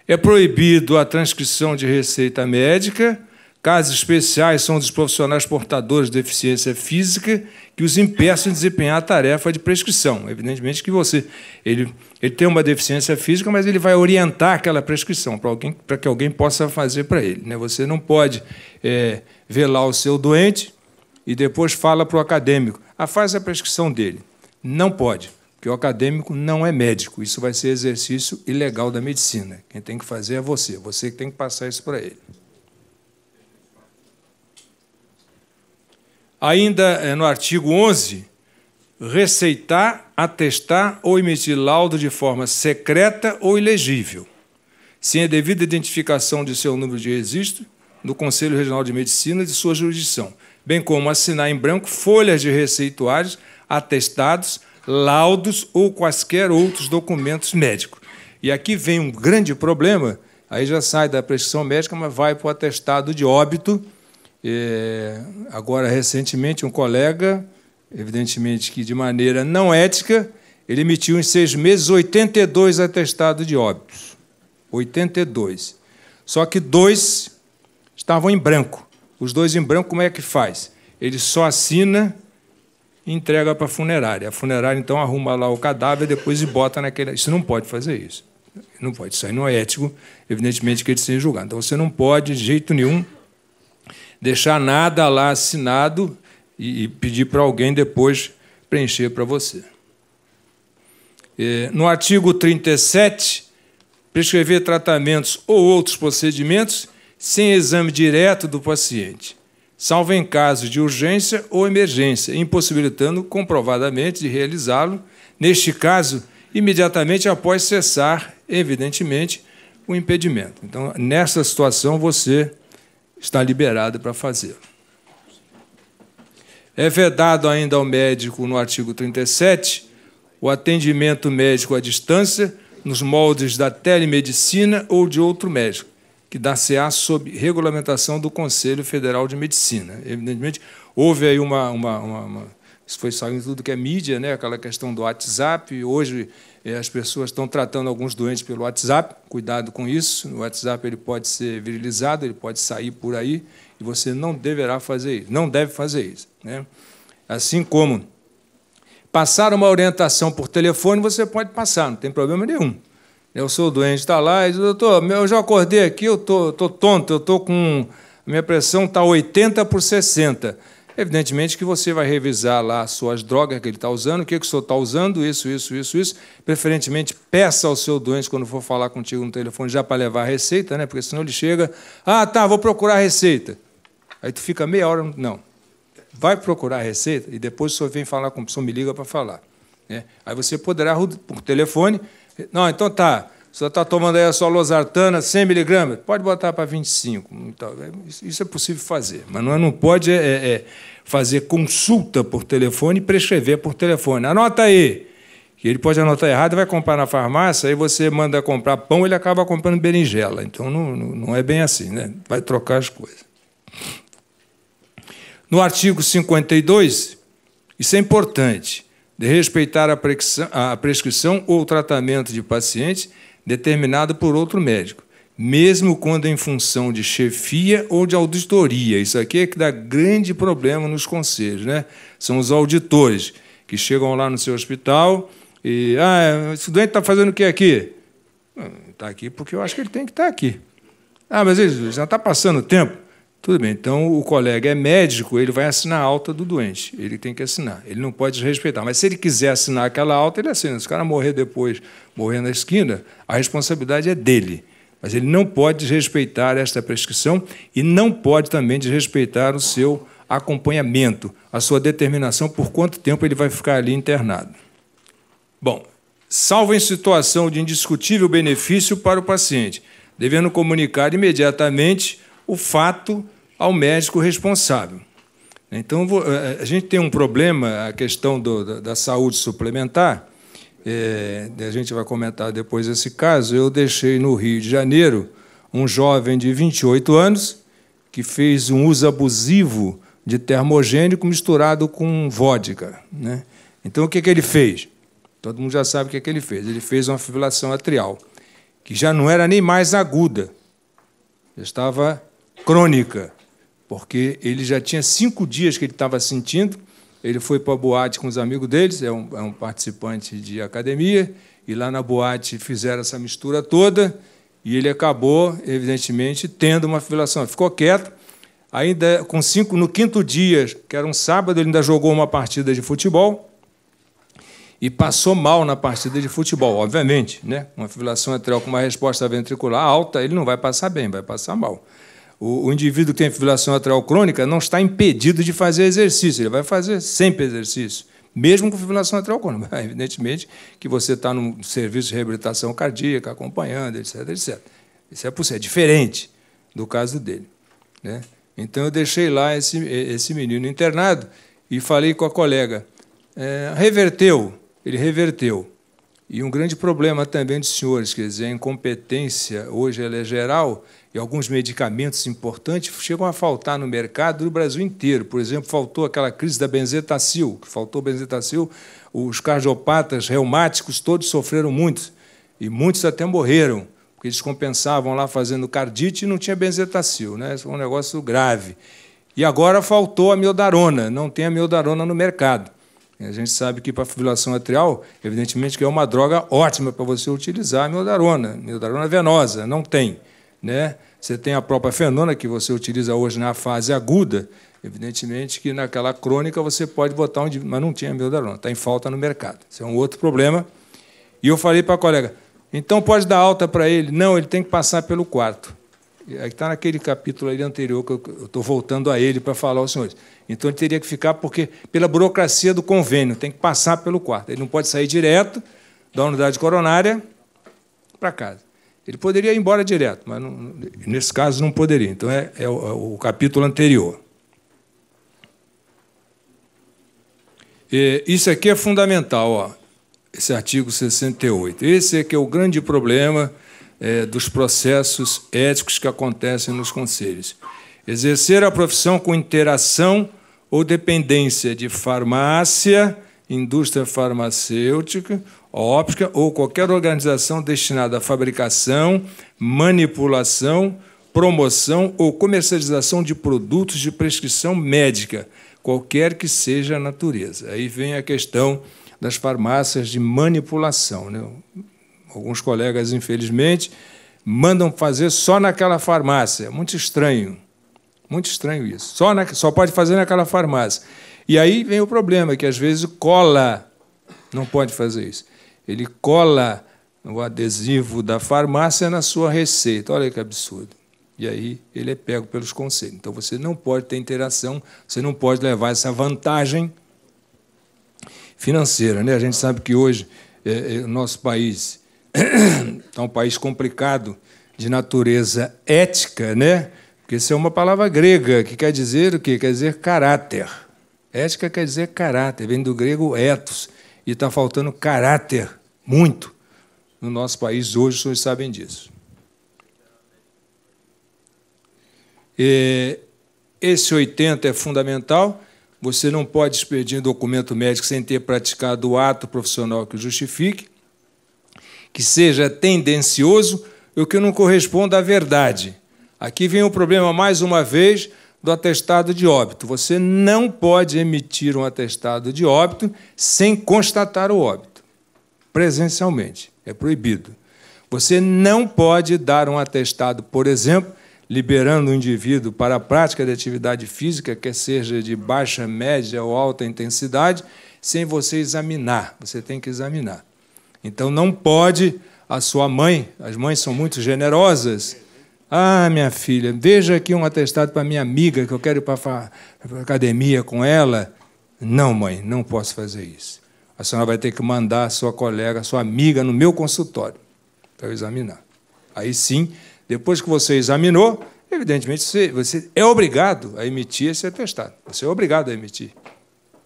É proibido a transcrição de receita médica. Casos especiais são dos profissionais portadores de deficiência física que os impeçam de desempenhar a tarefa de prescrição. Evidentemente que ele tem uma deficiência física, mas ele vai orientar aquela prescrição para que alguém possa fazer para ele, né? Você não pode ver lá o seu doente e depois fala para o acadêmico, faz a prescrição dele. Não pode. porque o acadêmico não é médico. Isso vai ser exercício ilegal da medicina. Quem tem que fazer é você. Você que tem que passar isso para ele. Ainda no artigo 11, receitar, atestar ou emitir laudo de forma secreta ou ilegível, sem a devida identificação de seu número de registro no Conselho Regional de Medicina de sua jurisdição, bem como assinar em branco folhas de receituários, atestados, laudos ou quaisquer outros documentos médicos. E aqui vem um grande problema, aí já sai da prescrição médica, mas vai para o atestado de óbito. Agora, recentemente, um colega, evidentemente que de maneira não ética, ele emitiu em 6 meses 82 atestados de óbitos. 82. Só que 2 estavam em branco. Os 2 em branco, como é que faz? Ele só assina e entrega para a funerária. A funerária, então, arruma lá o cadáver depois e bota naquele... Isso não pode fazer isso. Não pode. Isso aí não é ético, evidentemente, que ele seja julgado. Então, você não pode, de jeito nenhum, deixar nada lá assinado e pedir para alguém depois preencher para você. No artigo 37, prescrever tratamentos ou outros procedimentos sem exame direto do paciente, salvo em caso de urgência ou emergência, impossibilitando comprovadamente de realizá-lo, neste caso, imediatamente após cessar, evidentemente, o impedimento. Então, nessa situação, você está liberado para fazê-lo. É vedado ainda ao médico, no artigo 37, o atendimento médico à distância, nos moldes da telemedicina ou de outro médico, que dá-se-á sob regulamentação do Conselho Federal de Medicina. Evidentemente, houve aí isso foi saindo tudo que é mídia, né? Aquela questão do WhatsApp. Hoje, as pessoas estão tratando alguns doentes pelo WhatsApp. Cuidado com isso. O WhatsApp ele pode ser virilizado, ele pode sair por aí, e você não deverá fazer isso. Não deve fazer isso, né? Assim como passar uma orientação por telefone, você pode passar, não tem problema nenhum. Eu sou doente, está lá, e diz, doutor, eu já acordei aqui, eu estou tonto, eu estou com... A minha pressão está 80/60. Evidentemente que você vai revisar lá as suas drogas que ele está usando, o que o senhor está usando, isso. Preferentemente, peça ao seu doente, quando for falar contigo no telefone, já para levar a receita, né? Porque senão ele chega, vou procurar a receita. Aí tu fica meia hora, não. Vai procurar a receita e depois o senhor vem falar com o senhor, me liga para falar, né? Aí você poderá, por telefone, não, então tá, o senhor está tomando aí a sua losartana, 100 miligramas, pode botar para 25. Então, isso é possível fazer, mas não pode fazer consulta por telefone e prescrever por telefone. Anota aí, que ele pode anotar errado e vai comprar na farmácia, aí você manda comprar pão, ele acaba comprando berinjela. Então, não é bem assim, né? Vai trocar as coisas. No artigo 52, isso é importante, de respeitar a prescrição ou tratamento de paciente determinado por outro médico, mesmo quando em função de chefia ou de auditoria. Isso aqui é que dá grande problema nos conselhos, né? São os auditores que chegam lá no seu hospital e... esse doente está fazendo o que aqui? Está aqui porque eu acho que ele tem que estar aqui. Mas ele já está passando o tempo. Tudo bem, então o colega é médico, ele vai assinar a alta do doente, ele tem que assinar, ele não pode desrespeitar, mas se ele quiser assinar aquela alta, ele assina. Se o cara morrer depois, morrer na esquina, a responsabilidade é dele, mas ele não pode desrespeitar esta prescrição e não pode também desrespeitar o seu acompanhamento, a sua determinação por quanto tempo ele vai ficar ali internado. Bom, salvo em situação de indiscutível benefício para o paciente, devendo comunicar imediatamente o fato ao médico responsável. Então, a gente tem um problema, a questão da saúde suplementar, a gente vai comentar depois esse caso. Eu deixei no Rio de Janeiro um jovem de 28 anos que fez um uso abusivo de termogênico misturado com vodka, né? Então, o que ele fez? Todo mundo já sabe o que ele fez. Ele fez uma fibrilação atrial, que já não era nem mais aguda, já estava crônica, porque ele já tinha 5 dias que ele estava sentindo. Ele foi para a boate com os amigos deles, é um participante de academia, e lá na boate fizeram essa mistura toda, e ele acabou, evidentemente, tendo uma fibrilação. Ficou quieto, ainda no 5º dia, que era um sábado, ele ainda jogou uma partida de futebol, e passou mal na partida de futebol, obviamente, né? Uma fibrilação atrial com uma resposta ventricular alta, ele não vai passar bem, vai passar mal. O indivíduo que tem fibrilação atrial crônica não está impedido de fazer exercício, ele vai fazer sempre exercício, mesmo com fibrilação atrial crônica. Evidentemente que você está num serviço de reabilitação cardíaca, acompanhando, etc, etc. Isso é possível, é diferente do caso dele, né? Então, eu deixei lá esse menino internado e falei com a colega. Reverteu, ele reverteu. E um grande problema também dos senhores, quer dizer, a incompetência, hoje ela é geral, e alguns medicamentos importantes chegam a faltar no mercado do Brasil inteiro. Por exemplo, faltou aquela crise da benzetacil, que faltou benzetacil, os cardiopatas reumáticos todos sofreram muito, e muitos até morreram, porque eles compensavam lá fazendo cardite e não tinha benzetacil, né? Isso foi um negócio grave. E agora faltou a amiodarona, não tem amiodarona no mercado. A gente sabe que para a fibrilação atrial, evidentemente que é uma droga ótima para você utilizar a amiodarona venosa, não tem, né? Você tem a própria fenona, que você utiliza hoje na fase aguda, evidentemente que naquela crônica você pode botar onde, mas não tinha amiodarona, está em falta no mercado. Isso é um outro problema. E eu falei para a colega, então pode dar alta para ele? Não, ele tem que passar pelo quarto. Aí está naquele capítulo ali anterior, que eu estou voltando a ele para falar aos senhores. Então, ele teria que ficar, porque pela burocracia do convênio, tem que passar pelo quarto. Ele não pode sair direto da unidade coronária para casa. Ele poderia ir embora direto, mas não, nesse caso não poderia. Então, é o capítulo anterior. Isso aqui é fundamental, ó, esse artigo 68. Esse é que é o grande problema dos processos éticos que acontecem nos conselhos. Exercer a profissão com interação ou dependência de farmácia, indústria farmacêutica, óptica ou qualquer organização destinada à fabricação, manipulação, promoção ou comercialização de produtos de prescrição médica, qualquer que seja a natureza. Aí vem a questão das farmácias de manipulação, né? Alguns colegas, infelizmente, mandam fazer só naquela farmácia. É muito estranho isso. Só pode fazer naquela farmácia. E aí vem o problema, que às vezes cola, não pode fazer isso. Ele cola o adesivo da farmácia na sua receita. Olha que absurdo. E aí ele é pego pelos conselhos. Então, você não pode ter interação, você não pode levar essa vantagem financeira, né? A gente sabe que hoje o nosso país é um país complicado de natureza ética, né? Porque isso é uma palavra grega, que quer dizer o quê? Quer dizer caráter. Ética quer dizer caráter, vem do grego ethos, e está faltando caráter, muito, no nosso país hoje, os senhores sabem disso. Esse 80 é fundamental, você não pode expedir documento médico sem ter praticado o ato profissional que o justifique, que seja tendencioso e o que não corresponda à verdade. Aqui vem o problema, mais uma vez, do atestado de óbito. Você não pode emitir um atestado de óbito sem constatar o óbito, presencialmente. É proibido. Você não pode dar um atestado, por exemplo, liberando o indivíduo para a prática de atividade física, quer seja de baixa, média ou alta intensidade, sem você examinar. Você tem que examinar. Então, não pode a sua mãe, as mães são muito generosas. Ah, minha filha, veja aqui um atestado para minha amiga, que eu quero ir para a academia com ela. Não, mãe, não posso fazer isso. A senhora vai ter que mandar a sua colega, a sua amiga, no meu consultório, para eu examinar. Aí sim, depois que você examinou, evidentemente, você é obrigado a emitir esse atestado. Você é obrigado a emitir.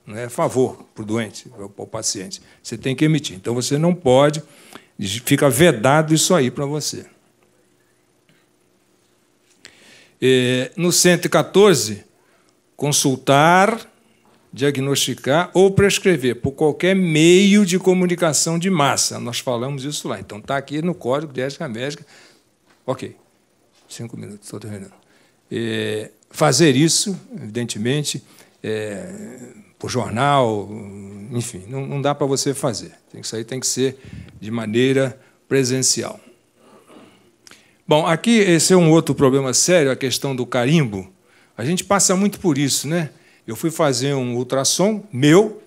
Não é favor para o doente, para o paciente. Você tem que emitir. Então, você não pode, fica vedado isso aí para você. No 114, consultar, diagnosticar ou prescrever por qualquer meio de comunicação de massa. Nós falamos isso lá. Então, está aqui no Código de Ética Médica. Ok, 5 minutos, estou terminando. Fazer isso, evidentemente, por jornal, enfim, não dá para você fazer. Isso aí tem que ser de maneira presencial. Bom, aqui esse é um outro problema sério, a questão do carimbo. A gente passa muito por isso, né? Eu fui fazer um ultrassom meu,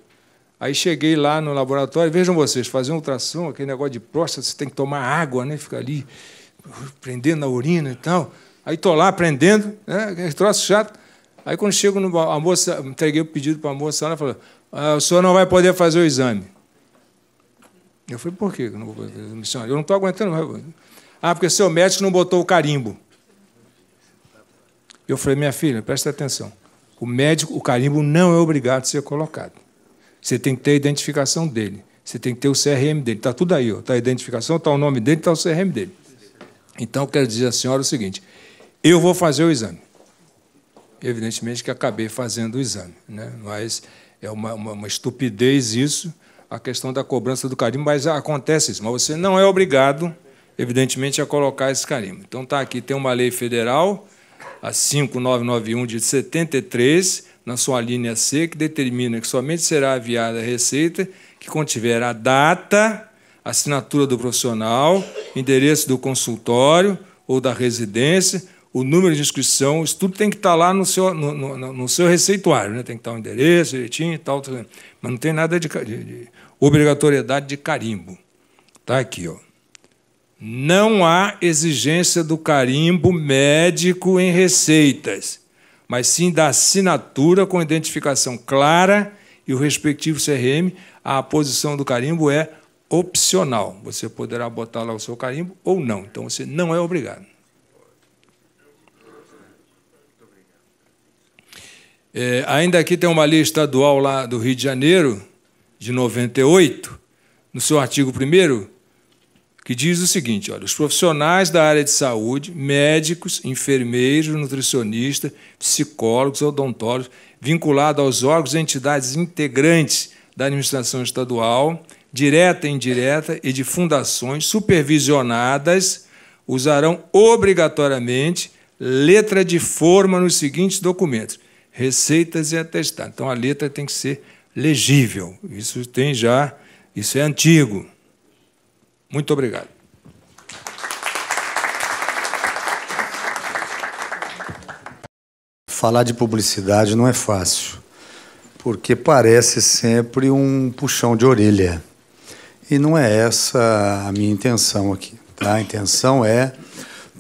Aí cheguei lá no laboratório, vejam vocês, fazer um ultrassom, aquele negócio de próstata, você tem que tomar água, né? Fica ali prendendo na urina e tal. Aí estou lá aprendendo, né? Aquele troço chato. Aí, quando chego, a moça, entreguei o pedido para a moça, ela falou, o senhor não vai poder fazer o exame. Eu falei, por quê? Eu não vou fazer o exame? Eu não estou aguentando mais. Porque seu médico não botou o carimbo. Eu falei, minha filha, presta atenção. O carimbo não é obrigado a ser colocado. Você tem que ter a identificação dele. Você tem que ter o CRM dele. Está tudo aí. Está a identificação, está o nome dele, está o CRM dele. Então, eu quero dizer à senhora o seguinte, eu vou fazer o exame. Evidentemente que acabei fazendo o exame, né? Mas é uma estupidez isso, a questão da cobrança do carimbo, mas acontece isso. Mas você não é obrigado, evidentemente, a colocar esse carimbo. Então, está aqui, tem uma lei federal, a 5991 de 73, na sua linha C, que determina que somente será enviada a receita que contiver a data, assinatura do profissional, endereço do consultório ou da residência, o número de inscrição, isso tudo tem que estar lá no seu receituário, né? Tem que estar o endereço direitinho e tal, mas não tem nada de obrigatoriedade de carimbo. Está aqui, ó. Não há exigência do carimbo médico em receitas, mas sim da assinatura com identificação clara e o respectivo CRM. A posição do carimbo é opcional. Você poderá botar lá o seu carimbo ou não. Então, você não é obrigado. Ainda aqui tem uma lei estadual lá do Rio de Janeiro, de 98, no seu artigo 1º, que diz o seguinte, olha, os profissionais da área de saúde, médicos, enfermeiros, nutricionistas, psicólogos, odontólogos, vinculados aos órgãos e entidades integrantes da administração estadual, direta e indireta, e de fundações supervisionadas, usarão obrigatoriamente letra de forma nos seguintes documentos, receitas e atestados. Então, a letra tem que ser legível. Isso tem já, isso é antigo. Muito obrigado. Falar de publicidade não é fácil, porque parece sempre um puxão de orelha. E não é essa a minha intenção aqui. Tá? A intenção é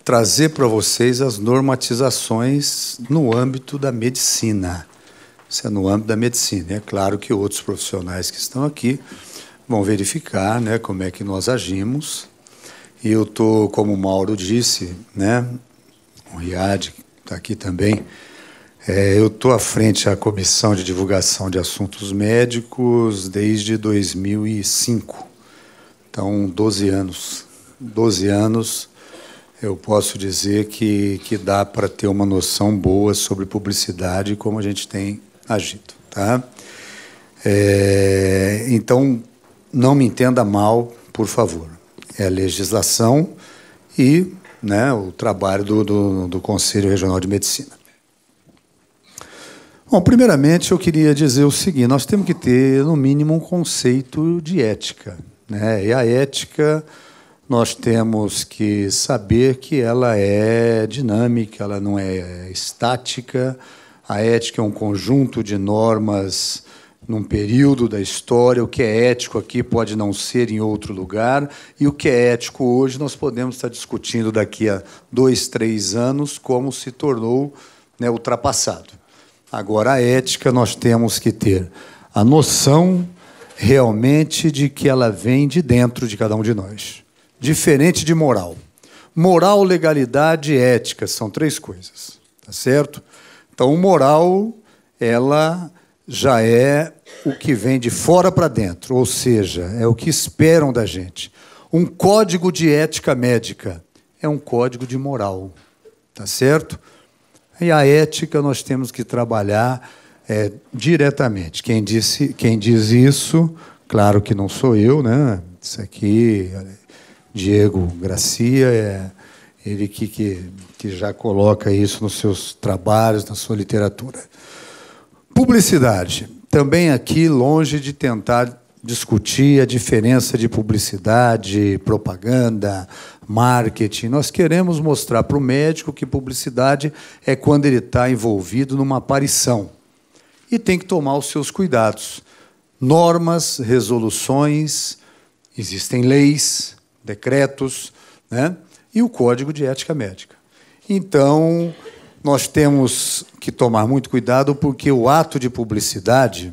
trazer para vocês as normatizações no âmbito da medicina. Isso é no âmbito da medicina. É claro que outros profissionais que estão aqui vão verificar, né, como é que nós agimos. E eu estou, como o Mauro disse, né, o Riad está aqui também, eu estou à frente da Comissão de Divulgação de Assuntos Médicos desde 2005. Então, 12 anos. 12 anos, eu posso dizer que dá para ter uma noção boa sobre publicidade e como a gente tem agido. Tá? Então, não me entenda mal, por favor. É a legislação e, né, o trabalho do Conselho Regional de Medicina. Bom, primeiramente, eu queria dizer o seguinte, nós temos que ter, no mínimo, um conceito de ética. Né? E a ética, nós temos que saber que ela é dinâmica, ela não é estática. A ética é um conjunto de normas num período da história. O que é ético aqui pode não ser em outro lugar, e o que é ético hoje nós podemos estar discutindo daqui a 2, 3 anos como se tornou, né, ultrapassado. Agora, a ética nós temos que ter a noção realmente de que ela vem de dentro de cada um de nós. Diferente de moral. Moral, legalidade e ética são 3 coisas. Tá certo? Então, moral, ela já é o que vem de fora para dentro, ou seja, é o que esperam da gente. Um código de ética médica é um código de moral. Tá certo? E a ética nós temos que trabalhar diretamente. Quem diz isso, claro que não sou eu, né? Isso aqui, Diego Gracia, ele que já coloca isso nos seus trabalhos, na sua literatura. Publicidade. Também aqui, longe de tentar discutir a diferença de publicidade, propaganda, marketing. Nós queremos mostrar para o médico que publicidade é quando ele está envolvido numa aparição. E tem que tomar os seus cuidados. normas, resoluções, existem leis, decretos, né? E o Código de Ética Médica. Então, nós temos que tomar muito cuidado, porque o ato de publicidade,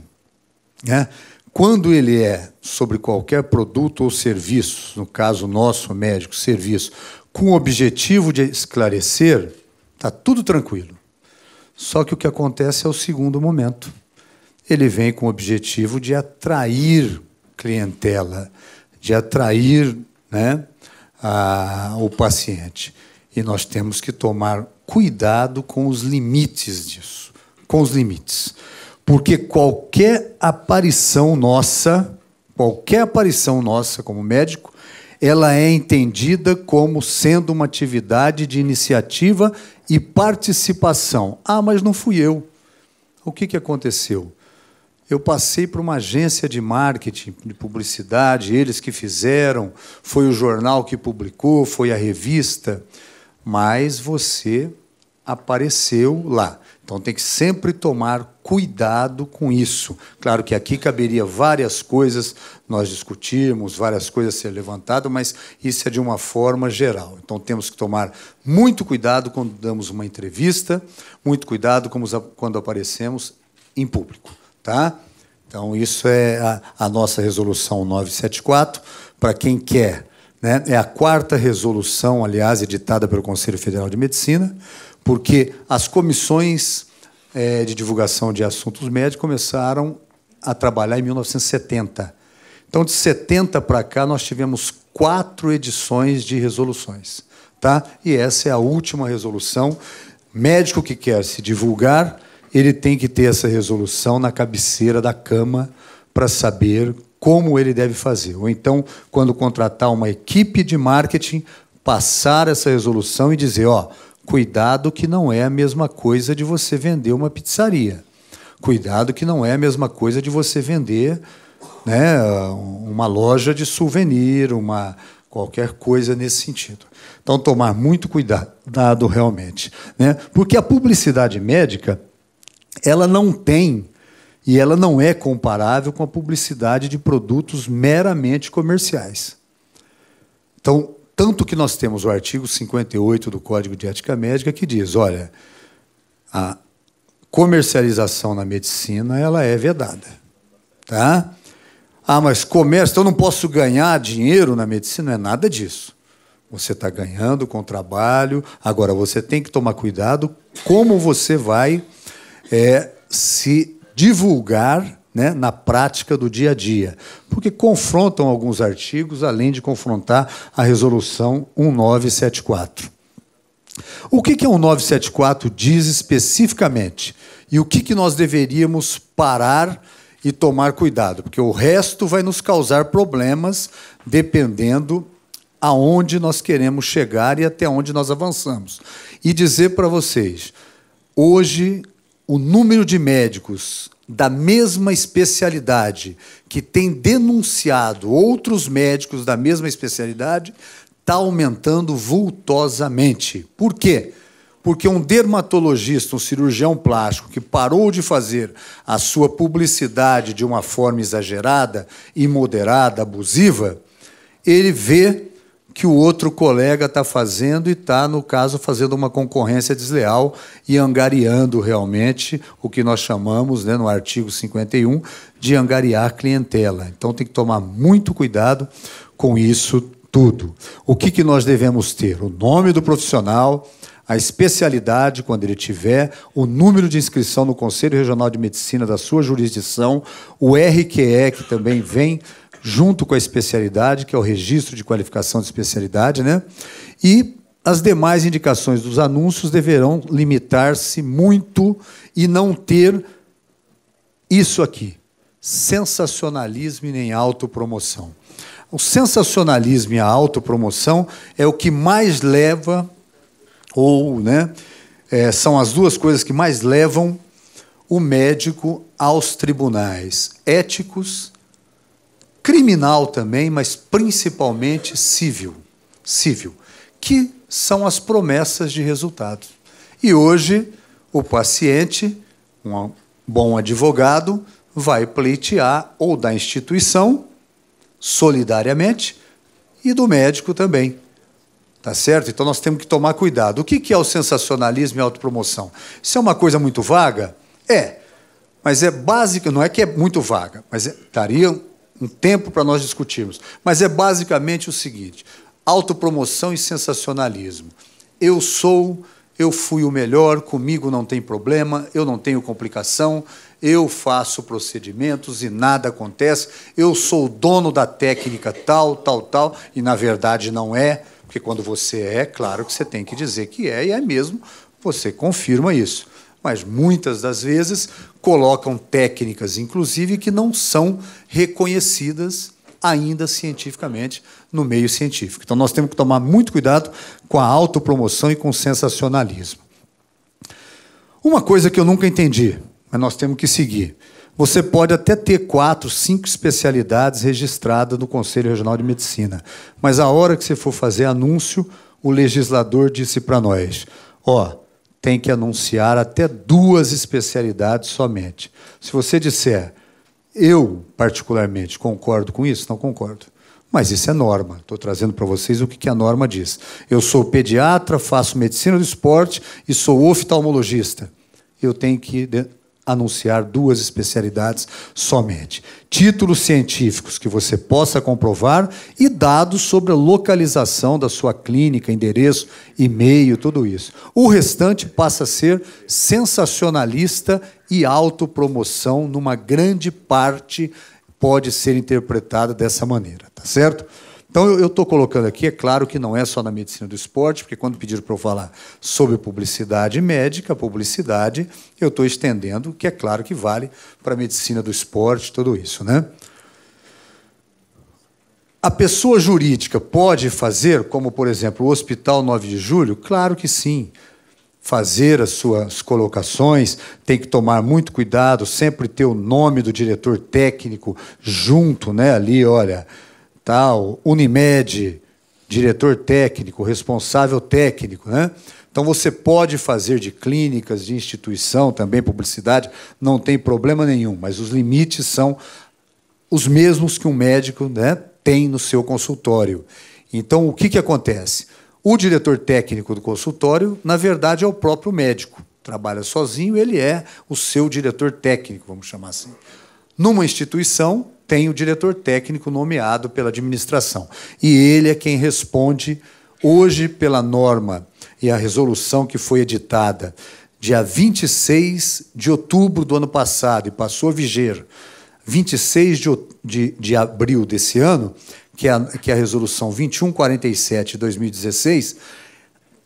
né, quando ele é sobre qualquer produto ou serviço, no caso nosso, médico, serviço, com o objetivo de esclarecer, está tudo tranquilo. Só que o que acontece é o segundo momento. Ele vem com o objetivo de atrair clientela, de atrair, né, o paciente. E nós temos que tomar cuidado com os limites disso, com os limites. Porque qualquer aparição nossa como médico, ela é entendida como sendo uma atividade de iniciativa e participação. Ah, mas não fui eu. O que aconteceu? Eu passei por uma agência de marketing, de publicidade, eles que fizeram, foi o jornal que publicou, foi a revista, mas você apareceu lá. Então, tem que sempre tomar cuidado com isso. Claro que aqui caberia várias coisas nós discutirmos, várias coisas ser levantadas, mas isso é de uma forma geral. Então, temos que tomar muito cuidado quando damos uma entrevista, muito cuidado quando aparecemos em público. Tá? Então, isso é a nossa resolução 974, para quem quer. Né? É a 4ª resolução, aliás, editada pelo Conselho Federal de Medicina, porque as comissões de divulgação de assuntos médicos começaram a trabalhar em 1970. Então, de 70 para cá, nós tivemos 4 edições de resoluções. Tá? E essa é a última resolução. Médico que quer se divulgar, ele tem que ter essa resolução na cabeceira da cama para saber como ele deve fazer. Ou então, quando contratar uma equipe de marketing, passar essa resolução e dizer, ó, cuidado que não é a mesma coisa de você vender uma pizzaria. Cuidado que não é a mesma coisa de você vender, né, uma loja de souvenir, qualquer coisa nesse sentido. Então, tomar muito cuidado realmente. Né? Porque a publicidade médica, ela não tem e ela não é comparável com a publicidade de produtos meramente comerciais. Então, tanto que nós temos o artigo 58 do Código de Ética Médica que diz, olha, a comercialização na medicina ela é vedada. Tá? Ah, mas comércio, então eu não posso ganhar dinheiro na medicina? Não é nada disso. Você está ganhando com trabalho, agora você tem que tomar cuidado como você vai se divulgar, né, na prática do dia a dia, porque confrontam alguns artigos, além de confrontar a resolução 1974. O que a 1974 diz especificamente? E o que nós deveríamos parar e tomar cuidado? Porque o resto vai nos causar problemas, dependendo aonde nós queremos chegar e até onde nós avançamos. E dizer para vocês, hoje, o número de médicos da mesma especialidade que tem denunciado outros médicos da mesma especialidade está aumentando vultosamente. Por quê? Porque um dermatologista, um cirurgião plástico, que parou de fazer a sua publicidade de uma forma exagerada, imoderada, abusiva, ele vê que o outro colega está fazendo e está, no caso, fazendo uma concorrência desleal e angariando realmente o que nós chamamos, né, no artigo 51, de angariar clientela. Então, tem que tomar muito cuidado com isso tudo. O que nós devemos ter? O nome do profissional, a especialidade, quando ele tiver, o número de inscrição no Conselho Regional de Medicina da sua jurisdição, o RQE, que também vem junto com a especialidade, que é o Registro de Qualificação de Especialidade, né? E as demais indicações dos anúncios deverão limitar-se muito e não ter isso aqui, sensacionalismo e nem autopromoção. O sensacionalismo e a autopromoção é o que mais leva, são as duas coisas que mais levam o médico aos tribunais éticos, criminal também, mas principalmente civil, que são as promessas de resultado. E hoje, o paciente, um bom advogado, vai pleitear ou da instituição, solidariamente, e do médico também. Tá certo? Então nós temos que tomar cuidado. O que é o sensacionalismo e a autopromoção? Isso é uma coisa muito vaga? É. Mas é básica, não é que é muito vaga, mas daria um tempo para nós discutirmos. Mas é basicamente o seguinte: autopromoção e sensacionalismo. Eu fui o melhor, comigo não tem problema, eu não tenho complicação, eu faço procedimentos e nada acontece, eu sou o dono da técnica tal, tal, tal, e na verdade não é, porque quando você é, claro que você tem que dizer que é, e é mesmo, você confirma isso. Mas muitas das vezes colocam técnicas, inclusive, que não são reconhecidas ainda cientificamente no meio científico. Então, nós temos que tomar muito cuidado com a autopromoção e com o sensacionalismo. Uma coisa que eu nunca entendi, mas nós temos que seguir. Você pode até ter 4, 5 especialidades registradas no Conselho Regional de Medicina, mas a hora que você for fazer anúncio, o legislador disse para nós, tem que anunciar até 2 especialidades somente. Se você disser, eu, particularmente, concordo com isso, não concordo. Mas isso é norma. Estou trazendo para vocês o que a norma diz. Eu sou pediatra, faço medicina do esporte e sou oftalmologista. Eu tenho que anunciar 2 especialidades somente. Títulos científicos que você possa comprovar e dados sobre a localização da sua clínica, endereço, e-mail, tudo isso. O restante passa a ser sensacionalista e autopromoção, numa grande parte pode ser interpretada dessa maneira, tá certo? Então, eu estou colocando aqui, é claro que não é só na medicina do esporte, porque quando pediram para eu falar sobre publicidade médica, publicidade, eu estou estendendo, que é claro que vale para a medicina do esporte, tudo isso, né? A pessoa jurídica pode fazer, como, por exemplo, o Hospital 9 de Julho? Claro que sim. Fazer as suas colocações, tem que tomar muito cuidado, sempre ter o nome do diretor técnico junto, né? Ali, olha... tal, Unimed, diretor técnico, responsável técnico, né? Então, você pode fazer de clínicas, de instituição, também publicidade, não tem problema nenhum, mas os limites são os mesmos que um médico, né, tem no seu consultório. Então, o que acontece? O diretor técnico do consultório, na verdade, é o próprio médico. Trabalha sozinho, ele é o seu diretor técnico, vamos chamar assim. Numa instituição, tem o diretor técnico nomeado pela administração. E ele é quem responde, hoje, pela norma e a resolução que foi editada dia 26 de outubro do ano passado, e passou a viger 26 de abril desse ano, que é a resolução 2147 de 2016,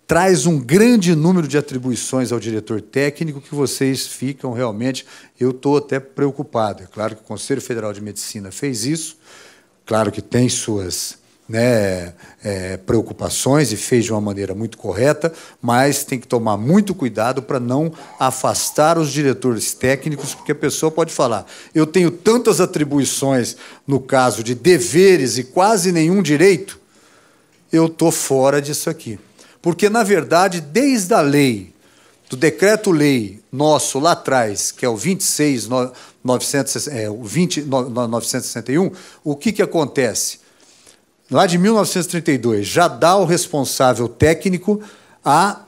traz um grande número de atribuições ao diretor técnico que vocês ficam realmente... Eu estou até preocupado. É claro que o Conselho Federal de Medicina fez isso, claro que tem suas preocupações e fez de uma maneira muito correta, mas tem que tomar muito cuidado para não afastar os diretores técnicos, porque a pessoa pode falar, eu tenho tantas atribuições no caso de deveres e quase nenhum direito, eu estou fora disso aqui. Porque, na verdade, desde a lei, do decreto-lei nosso lá atrás, que é o 20.961, o que acontece? Lá de 1932, já dá ao responsável técnico a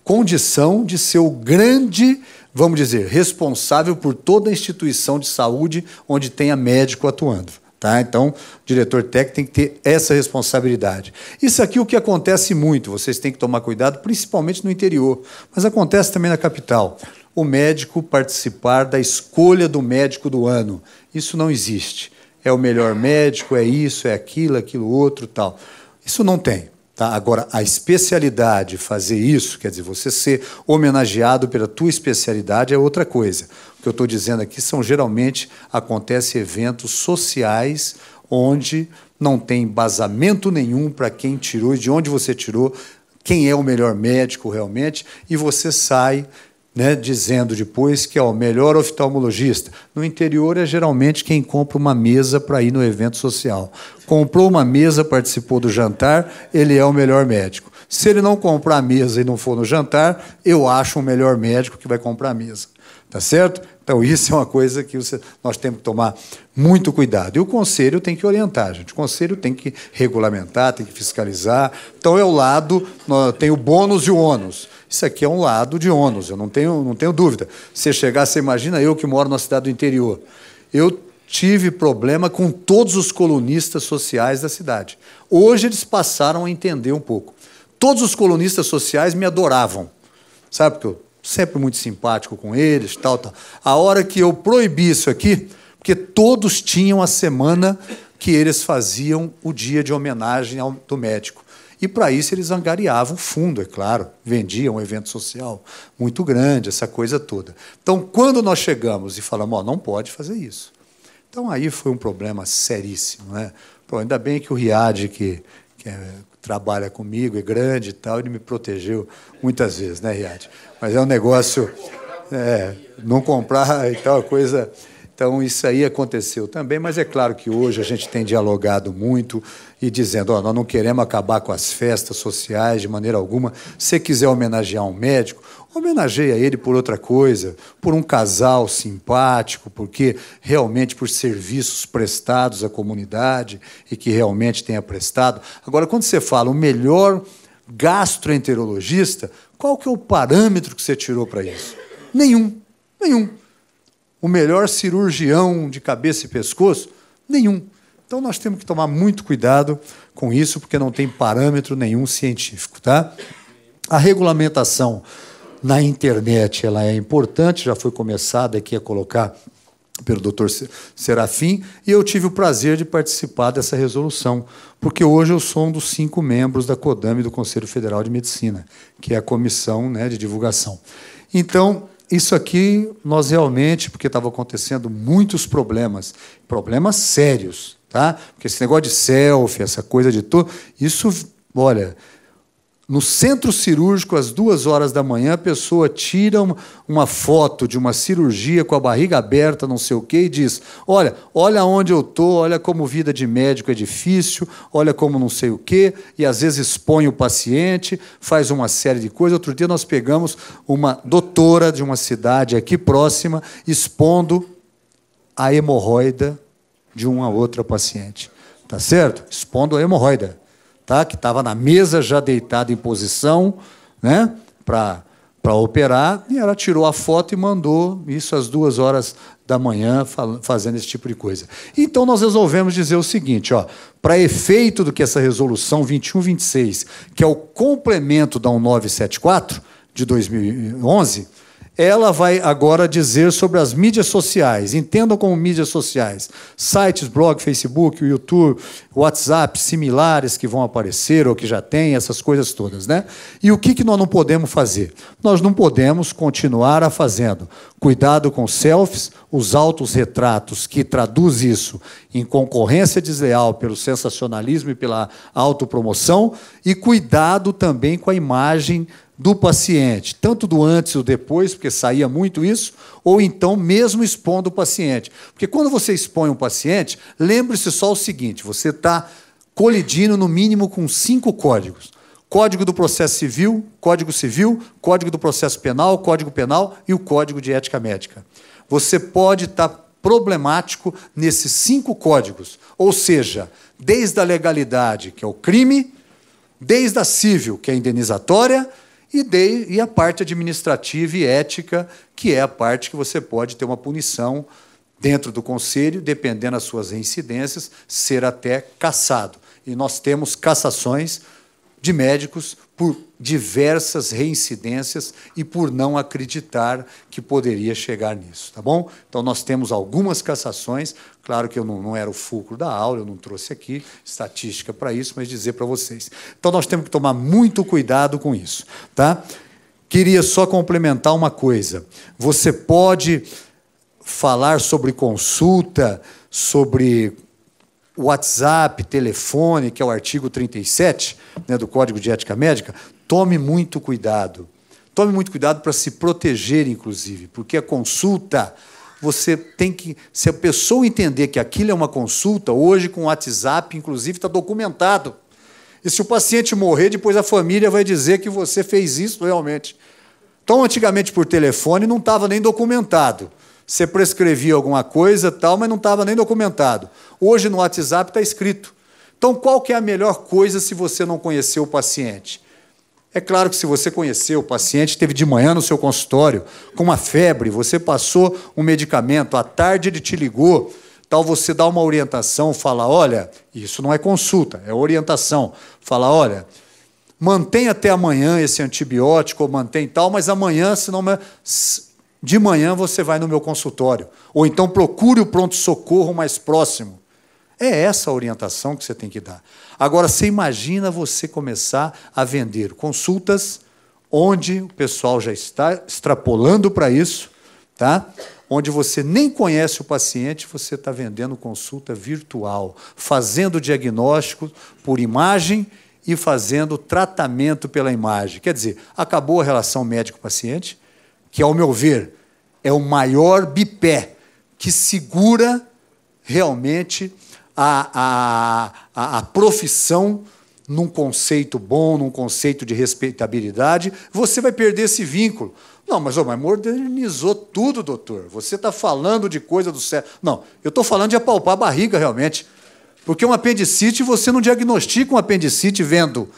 condição de ser o grande, vamos dizer, responsável por toda a instituição de saúde onde tenha médico atuando. Tá? Então, o diretor técnico tem que ter essa responsabilidade. Isso aqui é o que acontece muito, vocês têm que tomar cuidado, principalmente no interior, mas acontece também na capital. O médico participar da escolha do médico do ano. Isso não existe. É o melhor médico, é isso, é aquilo outro, tal. Isso não tem. Tá? Agora, a especialidade, fazer isso, quer dizer, você ser homenageado pela tua especialidade é outra coisa. O que eu estou dizendo aqui geralmente acontecem eventos sociais onde não tem embasamento nenhum para quem tirou, de onde você tirou, quem é o melhor médico realmente, e você sai, né, dizendo depois que é o melhor oftalmologista. No interior é geralmente quem compra uma mesa para ir no evento social. Comprou uma mesa, participou do jantar, ele é o melhor médico. Se ele não comprar a mesa e não for no jantar, eu acho um melhor médico que vai comprar a mesa. Tá certo? Então, isso é uma coisa que nós temos que tomar muito cuidado. E o Conselho tem que orientar, gente. O Conselho tem que regulamentar, tem que fiscalizar. Então, é o lado, tem o bônus e o ônus. Isso aqui é um lado de ônus, eu não tenho dúvida. Se chegar, você imagina eu que moro na cidade do interior. Eu tive problema com todos os colunistas sociais da cidade. Hoje eles passaram a entender um pouco. Todos os colunistas sociais me adoravam. Sabe, porque eu sempre muito simpático com eles, tal. A hora que eu proibi isso aqui, porque todos tinham a semana que eles faziam o dia de homenagem do médico. E, para isso, eles angariavam fundo, é claro, vendiam um evento social muito grande, essa coisa toda. Então, quando nós chegamos e falamos, não pode fazer isso. Então, aí foi um problema seríssimo, né? Pô, ainda bem que o Riad, que trabalha comigo, é grande e tal, ele me protegeu muitas vezes, né, Riad? Mas é um negócio, não comprar e tal, coisa... Então, isso aí aconteceu também, mas é claro que hoje a gente tem dialogado muito e dizendo, nós não queremos acabar com as festas sociais de maneira alguma. Se você quiser homenagear um médico, homenageia ele por outra coisa, por um casal simpático, porque realmente por serviços prestados à comunidade e que realmente tenha prestado. Agora, quando você fala o melhor gastroenterologista, qual que é o parâmetro que você tirou para isso? Nenhum. O melhor cirurgião de cabeça e pescoço? Nenhum. Então, nós temos que tomar muito cuidado com isso, porque não tem parâmetro nenhum científico. Tá? A regulamentação na internet ela é importante, já foi começada aqui a colocar pelo Dr. Serafim, e eu tive o prazer de participar dessa resolução, porque hoje eu sou um dos 5 membros da CODAME, do Conselho Federal de Medicina, que é a comissão, de divulgação. Então, isso aqui, nós realmente, porque estavam acontecendo muitos problemas sérios, tá? Porque esse negócio de selfie, essa coisa de tudo, isso, olha, no centro cirúrgico, às 2h da manhã, a pessoa tira uma foto de uma cirurgia com a barriga aberta, não sei o quê, e diz, olha onde eu estou, olha como vida de médico é difícil, olha como não sei o quê, e às vezes expõe o paciente, faz uma série de coisas. Outro dia nós pegamos uma doutora de uma cidade aqui próxima, expondo a hemorroida de uma outra paciente. Tá certo? Expondo a hemorroida. Tá? Que estava na mesa, já deitada em posição, para operar, e ela tirou a foto e mandou isso às 2h da manhã, fazendo esse tipo de coisa. Então, nós resolvemos dizer o seguinte, para efeito do que essa resolução 2126, que é o complemento da 1974, de 2011, ela vai agora dizer sobre as mídias sociais. Entendam como mídias sociais. Sites, blog, Facebook, YouTube, WhatsApp, similares que vão aparecer ou que já tem, essas coisas todas. E o que nós não podemos fazer? Nós não podemos continuar fazendo. Cuidado com selfies, os autorretratos que traduz isso em concorrência desleal pelo sensacionalismo e pela autopromoção, e cuidado também com a imagem do paciente, tanto do antes ou depois, porque saía muito isso, ou então mesmo expondo o paciente. Porque quando você expõe um paciente, lembre-se só o seguinte, você está colidindo no mínimo com 5 códigos. Código do Processo Civil, Código do Processo Penal, Código Penal e o Código de Ética Médica. Você pode estar problemático nesses 5 códigos, ou seja, desde a legalidade, que é o crime, desde a civil, que é a indenizatória, e a parte administrativa e ética, que é a parte que você pode ter uma punição dentro do Conselho, dependendo das suas reincidências, ser até cassado. E nós temos cassações de médicos por diversas reincidências e por não acreditar que poderia chegar nisso, tá bom? Então, nós temos algumas cassações, claro que eu não era o fulcro da aula, eu não trouxe aqui estatística para isso, mas dizer para vocês. Então, nós temos que tomar muito cuidado com isso, tá? Queria só complementar uma coisa. Você pode falar sobre consulta, sobre WhatsApp, telefone, que é o artigo 37, do Código de Ética Médica. Tome muito cuidado. Tome muito cuidado para se proteger, inclusive, porque a consulta, você tem que... Se a pessoa entender que aquilo é uma consulta, hoje com o WhatsApp, inclusive, está documentado. E se o paciente morrer, depois a família vai dizer que você fez isso realmente. Então, antigamente, por telefone, não estava nem documentado. Você prescrevia alguma coisa, tal, mas não estava nem documentado. Hoje, no WhatsApp, está escrito. Então, qual que é a melhor coisa se você não conheceu o paciente? É claro que se você conheceu o paciente, esteve de manhã no seu consultório, com uma febre, você passou um medicamento, à tarde ele te ligou, tal, você dá uma orientação, fala, olha, isso não é consulta, é orientação. Fala, olha, mantém até amanhã esse antibiótico, ou mantém tal, mas amanhã, senão de manhã você vai no meu consultório. Ou então procure o pronto-socorro mais próximo. É essa a orientação que você tem que dar. Agora, você imagina você começar a vender consultas onde o pessoal já está extrapolando para isso, tá? Onde você nem conhece o paciente, você está vendendo consulta virtual, fazendo diagnóstico por imagem e fazendo tratamento pela imagem. Quer dizer, acabou a relação médico-paciente, que, ao meu ver, é o maior bipé que segura realmente a profissão num conceito bom, num conceito de respeitabilidade. Você vai perder esse vínculo. Não, mas modernizou tudo, doutor. Você está falando de coisa do cérebro. Não, eu estou falando de apalpar a barriga, realmente. Porque um apendicite, você não diagnostica um apendicite vendo.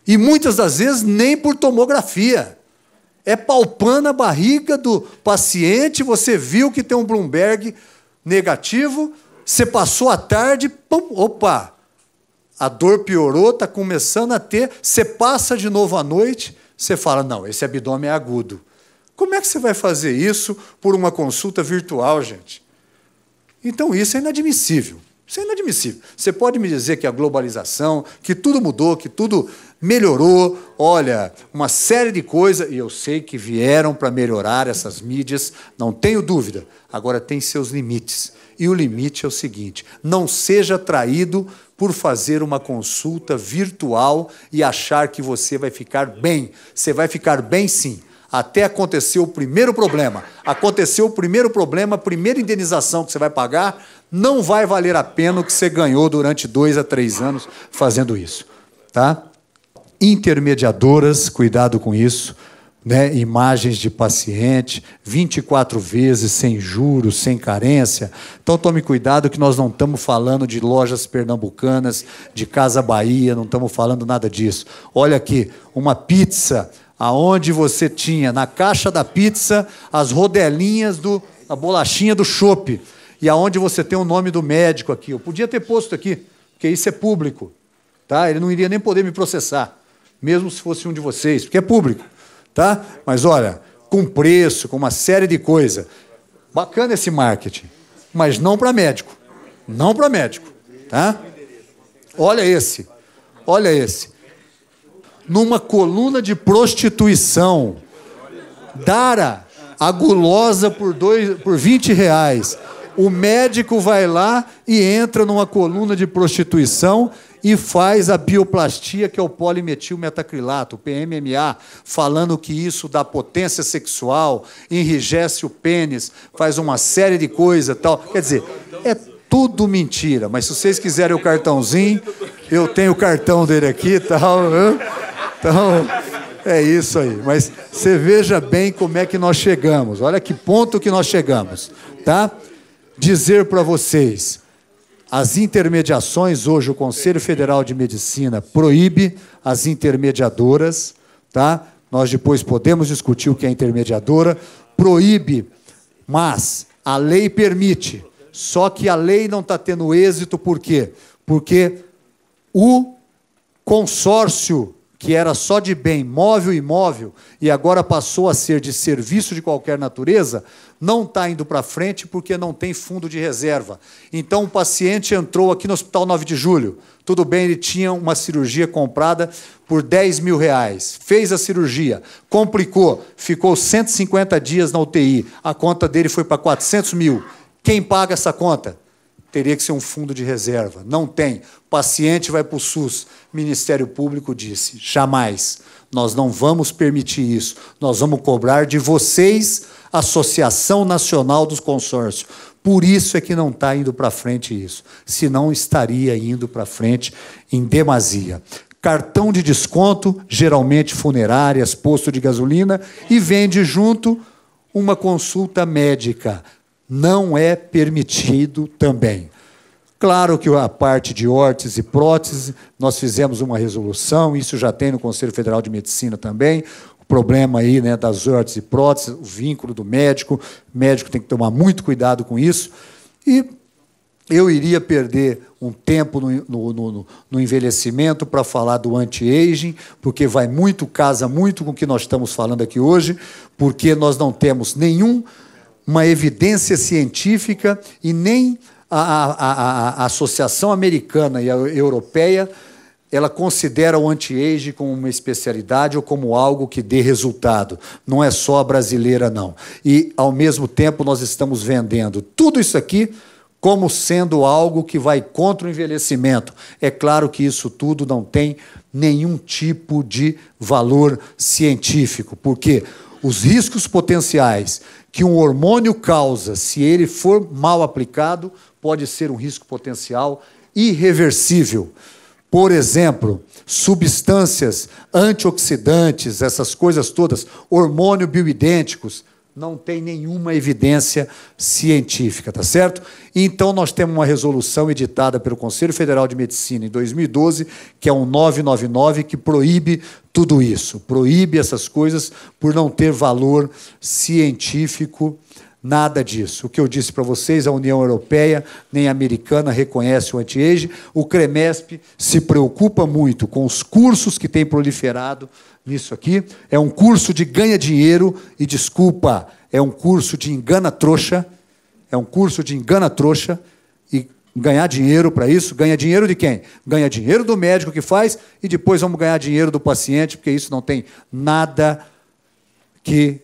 E muitas das vezes nem por tomografia. É palpando a barriga do paciente, você viu que tem um Bloomberg negativo, você passou a tarde, pum, opa, a dor piorou, está começando a ter, você passa de novo à noite, você fala, não, esse abdômen é agudo. Como é que você vai fazer isso por uma consulta virtual, gente? Então, isso é inadmissível. Isso é inadmissível. Você pode me dizer que a globalização, que tudo mudou, que tudo melhorou, olha, uma série de coisas, e eu sei que vieram para melhorar essas mídias, não tenho dúvida. Agora, tem seus limites. E o limite é o seguinte, não seja traído por fazer uma consulta virtual e achar que você vai ficar bem. Você vai ficar bem, sim. Até acontecer o primeiro problema. Aconteceu o primeiro problema, a primeira indenização que você vai pagar, não vai valer a pena o que você ganhou durante 2 a 3 anos fazendo isso. Tá? Intermediadoras, cuidado com isso. Né? Imagens de paciente, 24 vezes, sem juros, sem carência. Então, tome cuidado que nós não estamos falando de lojas pernambucanas, de Casa Bahia, não estamos falando nada disso. Olha aqui, uma pizza, aonde você tinha, na caixa da pizza, as rodelinhas, a bolachinha do chopp, e aonde você tem o nome do médico aqui. Eu podia ter posto aqui, porque isso é público. Tá? Ele não iria nem poder me processar, mesmo se fosse um de vocês, porque é público. Tá? Mas, olha, com preço, com uma série de coisas. Bacana esse marketing, mas não para médico. Não para médico. Tá? Olha esse. Olha esse. Numa coluna de prostituição. Dara, a gulosa por R$20. O médico vai lá e entra numa coluna de prostituição e faz a bioplastia, que é o polimetilmetacrilato, o PMMA, falando que isso dá potência sexual, enrijece o pênis, faz uma série de coisas, tal. Quer dizer, é tudo mentira. Mas se vocês quiserem o cartãozinho, eu tenho o cartão dele aqui, tal. Então, é isso aí. Mas você veja bem como é que nós chegamos. Olha que ponto que nós chegamos, tá? Dizer para vocês, as intermediações, hoje o Conselho Federal de Medicina proíbe as intermediadoras, tá? Nós depois podemos discutir o que é intermediadora, proíbe, mas a lei permite, só que a lei não está tendo êxito, por quê? Porque o consórcio, que era só de bem móvel e imóvel, e agora passou a ser de serviço de qualquer natureza, não está indo para frente porque não tem fundo de reserva. Então, o paciente entrou aqui no Hospital 9 de Julho. Tudo bem, ele tinha uma cirurgia comprada por R$10.000. Fez a cirurgia, complicou, ficou 150 dias na UTI. A conta dele foi para 400 mil. Quem paga essa conta? Teria que ser um fundo de reserva. Não tem. O paciente vai para o SUS. O Ministério Público disse, jamais. Nós não vamos permitir isso. Nós vamos cobrar de vocês, Associação Nacional dos Consórcios. Por isso é que não está indo para frente isso. Senão estaria indo para frente em demasia. cartão de desconto, geralmente funerárias, posto de gasolina, e vende junto uma consulta médica. Não é permitido também. Claro que a parte de órtese e prótese, nós fizemos uma resolução, isso já tem no Conselho Federal de Medicina também, o problema aí, né, das órteses e próteses, o vínculo do médico, o médico tem que tomar muito cuidado com isso, e eu iria perder um tempo no envelhecimento para falar do anti-aging, porque casa muito com o que nós estamos falando aqui hoje, porque nós não temos nenhuma evidência científica e nem a Associação Americana e a Europeia, ela considera o anti-age como uma especialidade ou como algo que dê resultado. Não é só a brasileira, não. E, ao mesmo tempo, nós estamos vendendo tudo isso aqui como sendo algo que vai contra o envelhecimento. É claro que isso tudo não tem nenhum tipo de valor científico, porque os riscos potenciais que um hormônio causa, se ele for mal aplicado, pode ser um risco potencial irreversível. Por exemplo, substâncias antioxidantes, essas coisas todas, hormônios bioidênticos, não tem nenhuma evidência científica, tá certo? Então, nós temos uma resolução editada pelo Conselho Federal de Medicina em 2012, que é um 999, que proíbe tudo isso, proíbe essas coisas por não ter valor científico, nada disso. O que eu disse para vocês, a União Europeia nem a americana reconhece o anti-age. O CREMESP se preocupa muito com os cursos que têm proliferado nisso aqui. É um curso de ganha dinheiro e, desculpa, é um curso de engana trouxa. É um curso de engana trouxa e ganhar dinheiro para isso. Ganha dinheiro de quem? Ganha dinheiro do médico que faz e depois vamos ganhar dinheiro do paciente, porque isso não tem nada que...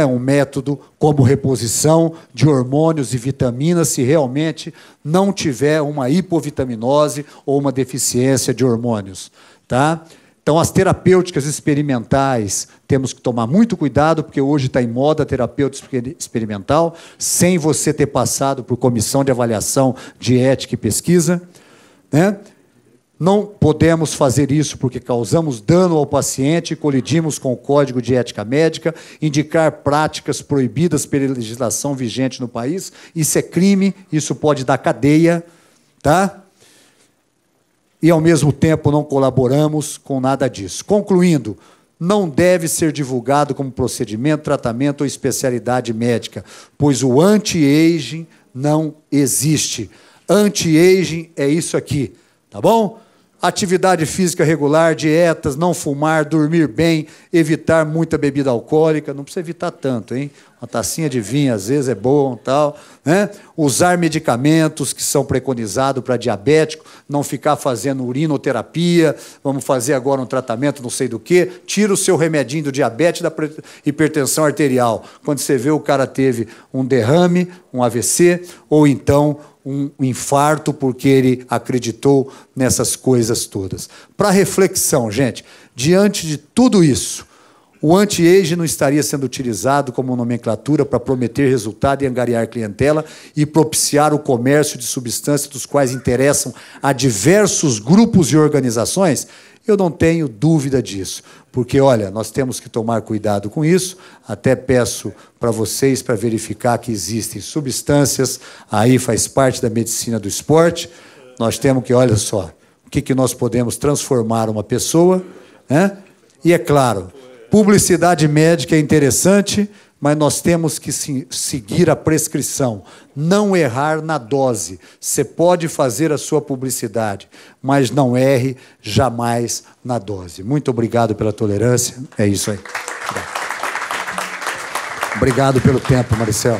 um método como reposição de hormônios e vitaminas se realmente não tiver uma hipovitaminose ou uma deficiência de hormônios. Tá? Então, as terapêuticas experimentais, temos que tomar muito cuidado, porque hoje está em moda a terapêutica experimental, sem você ter passado por comissão de avaliação de ética e pesquisa. Né? Não podemos fazer isso porque causamos dano ao paciente, colidimos com o Código de Ética Médica, indicar práticas proibidas pela legislação vigente no país. Isso é crime, isso pode dar cadeia, tá? E, ao mesmo tempo, não colaboramos com nada disso. Concluindo, não deve ser divulgado como procedimento, tratamento ou especialidade médica, pois o anti-aging não existe. Anti-aging é isso aqui, tá bom? Atividade física regular, dietas, não fumar, dormir bem, evitar muita bebida alcoólica, não precisa evitar tanto, hein? Uma tacinha de vinho, às vezes, é bom, tal, né? Usar medicamentos que são preconizados para diabético, não ficar fazendo urinoterapia, vamos fazer agora um tratamento não sei do quê, tira o seu remedinho do diabetes e da hipertensão arterial. Quando você vê o cara teve um derrame, um AVC, ou então um infarto porque ele acreditou nessas coisas todas. Para reflexão, gente, diante de tudo isso, o anti-age não estaria sendo utilizado como nomenclatura para prometer resultado e angariar clientela e propiciar o comércio de substâncias dos quais interessam a diversos grupos e organizações? Eu não tenho dúvida disso, porque, olha, nós temos que tomar cuidado com isso, até peço para vocês para verificar que existem substâncias, aí faz parte da medicina do esporte, nós temos que, olha só, o que nós podemos transformar uma pessoa, né? E, é claro, publicidade médica é interessante, mas nós temos que seguir a prescrição, não errar na dose. Você pode fazer a sua publicidade, mas não erre jamais na dose. Muito obrigado pela tolerância. É isso aí. Obrigado pelo tempo, Maricel.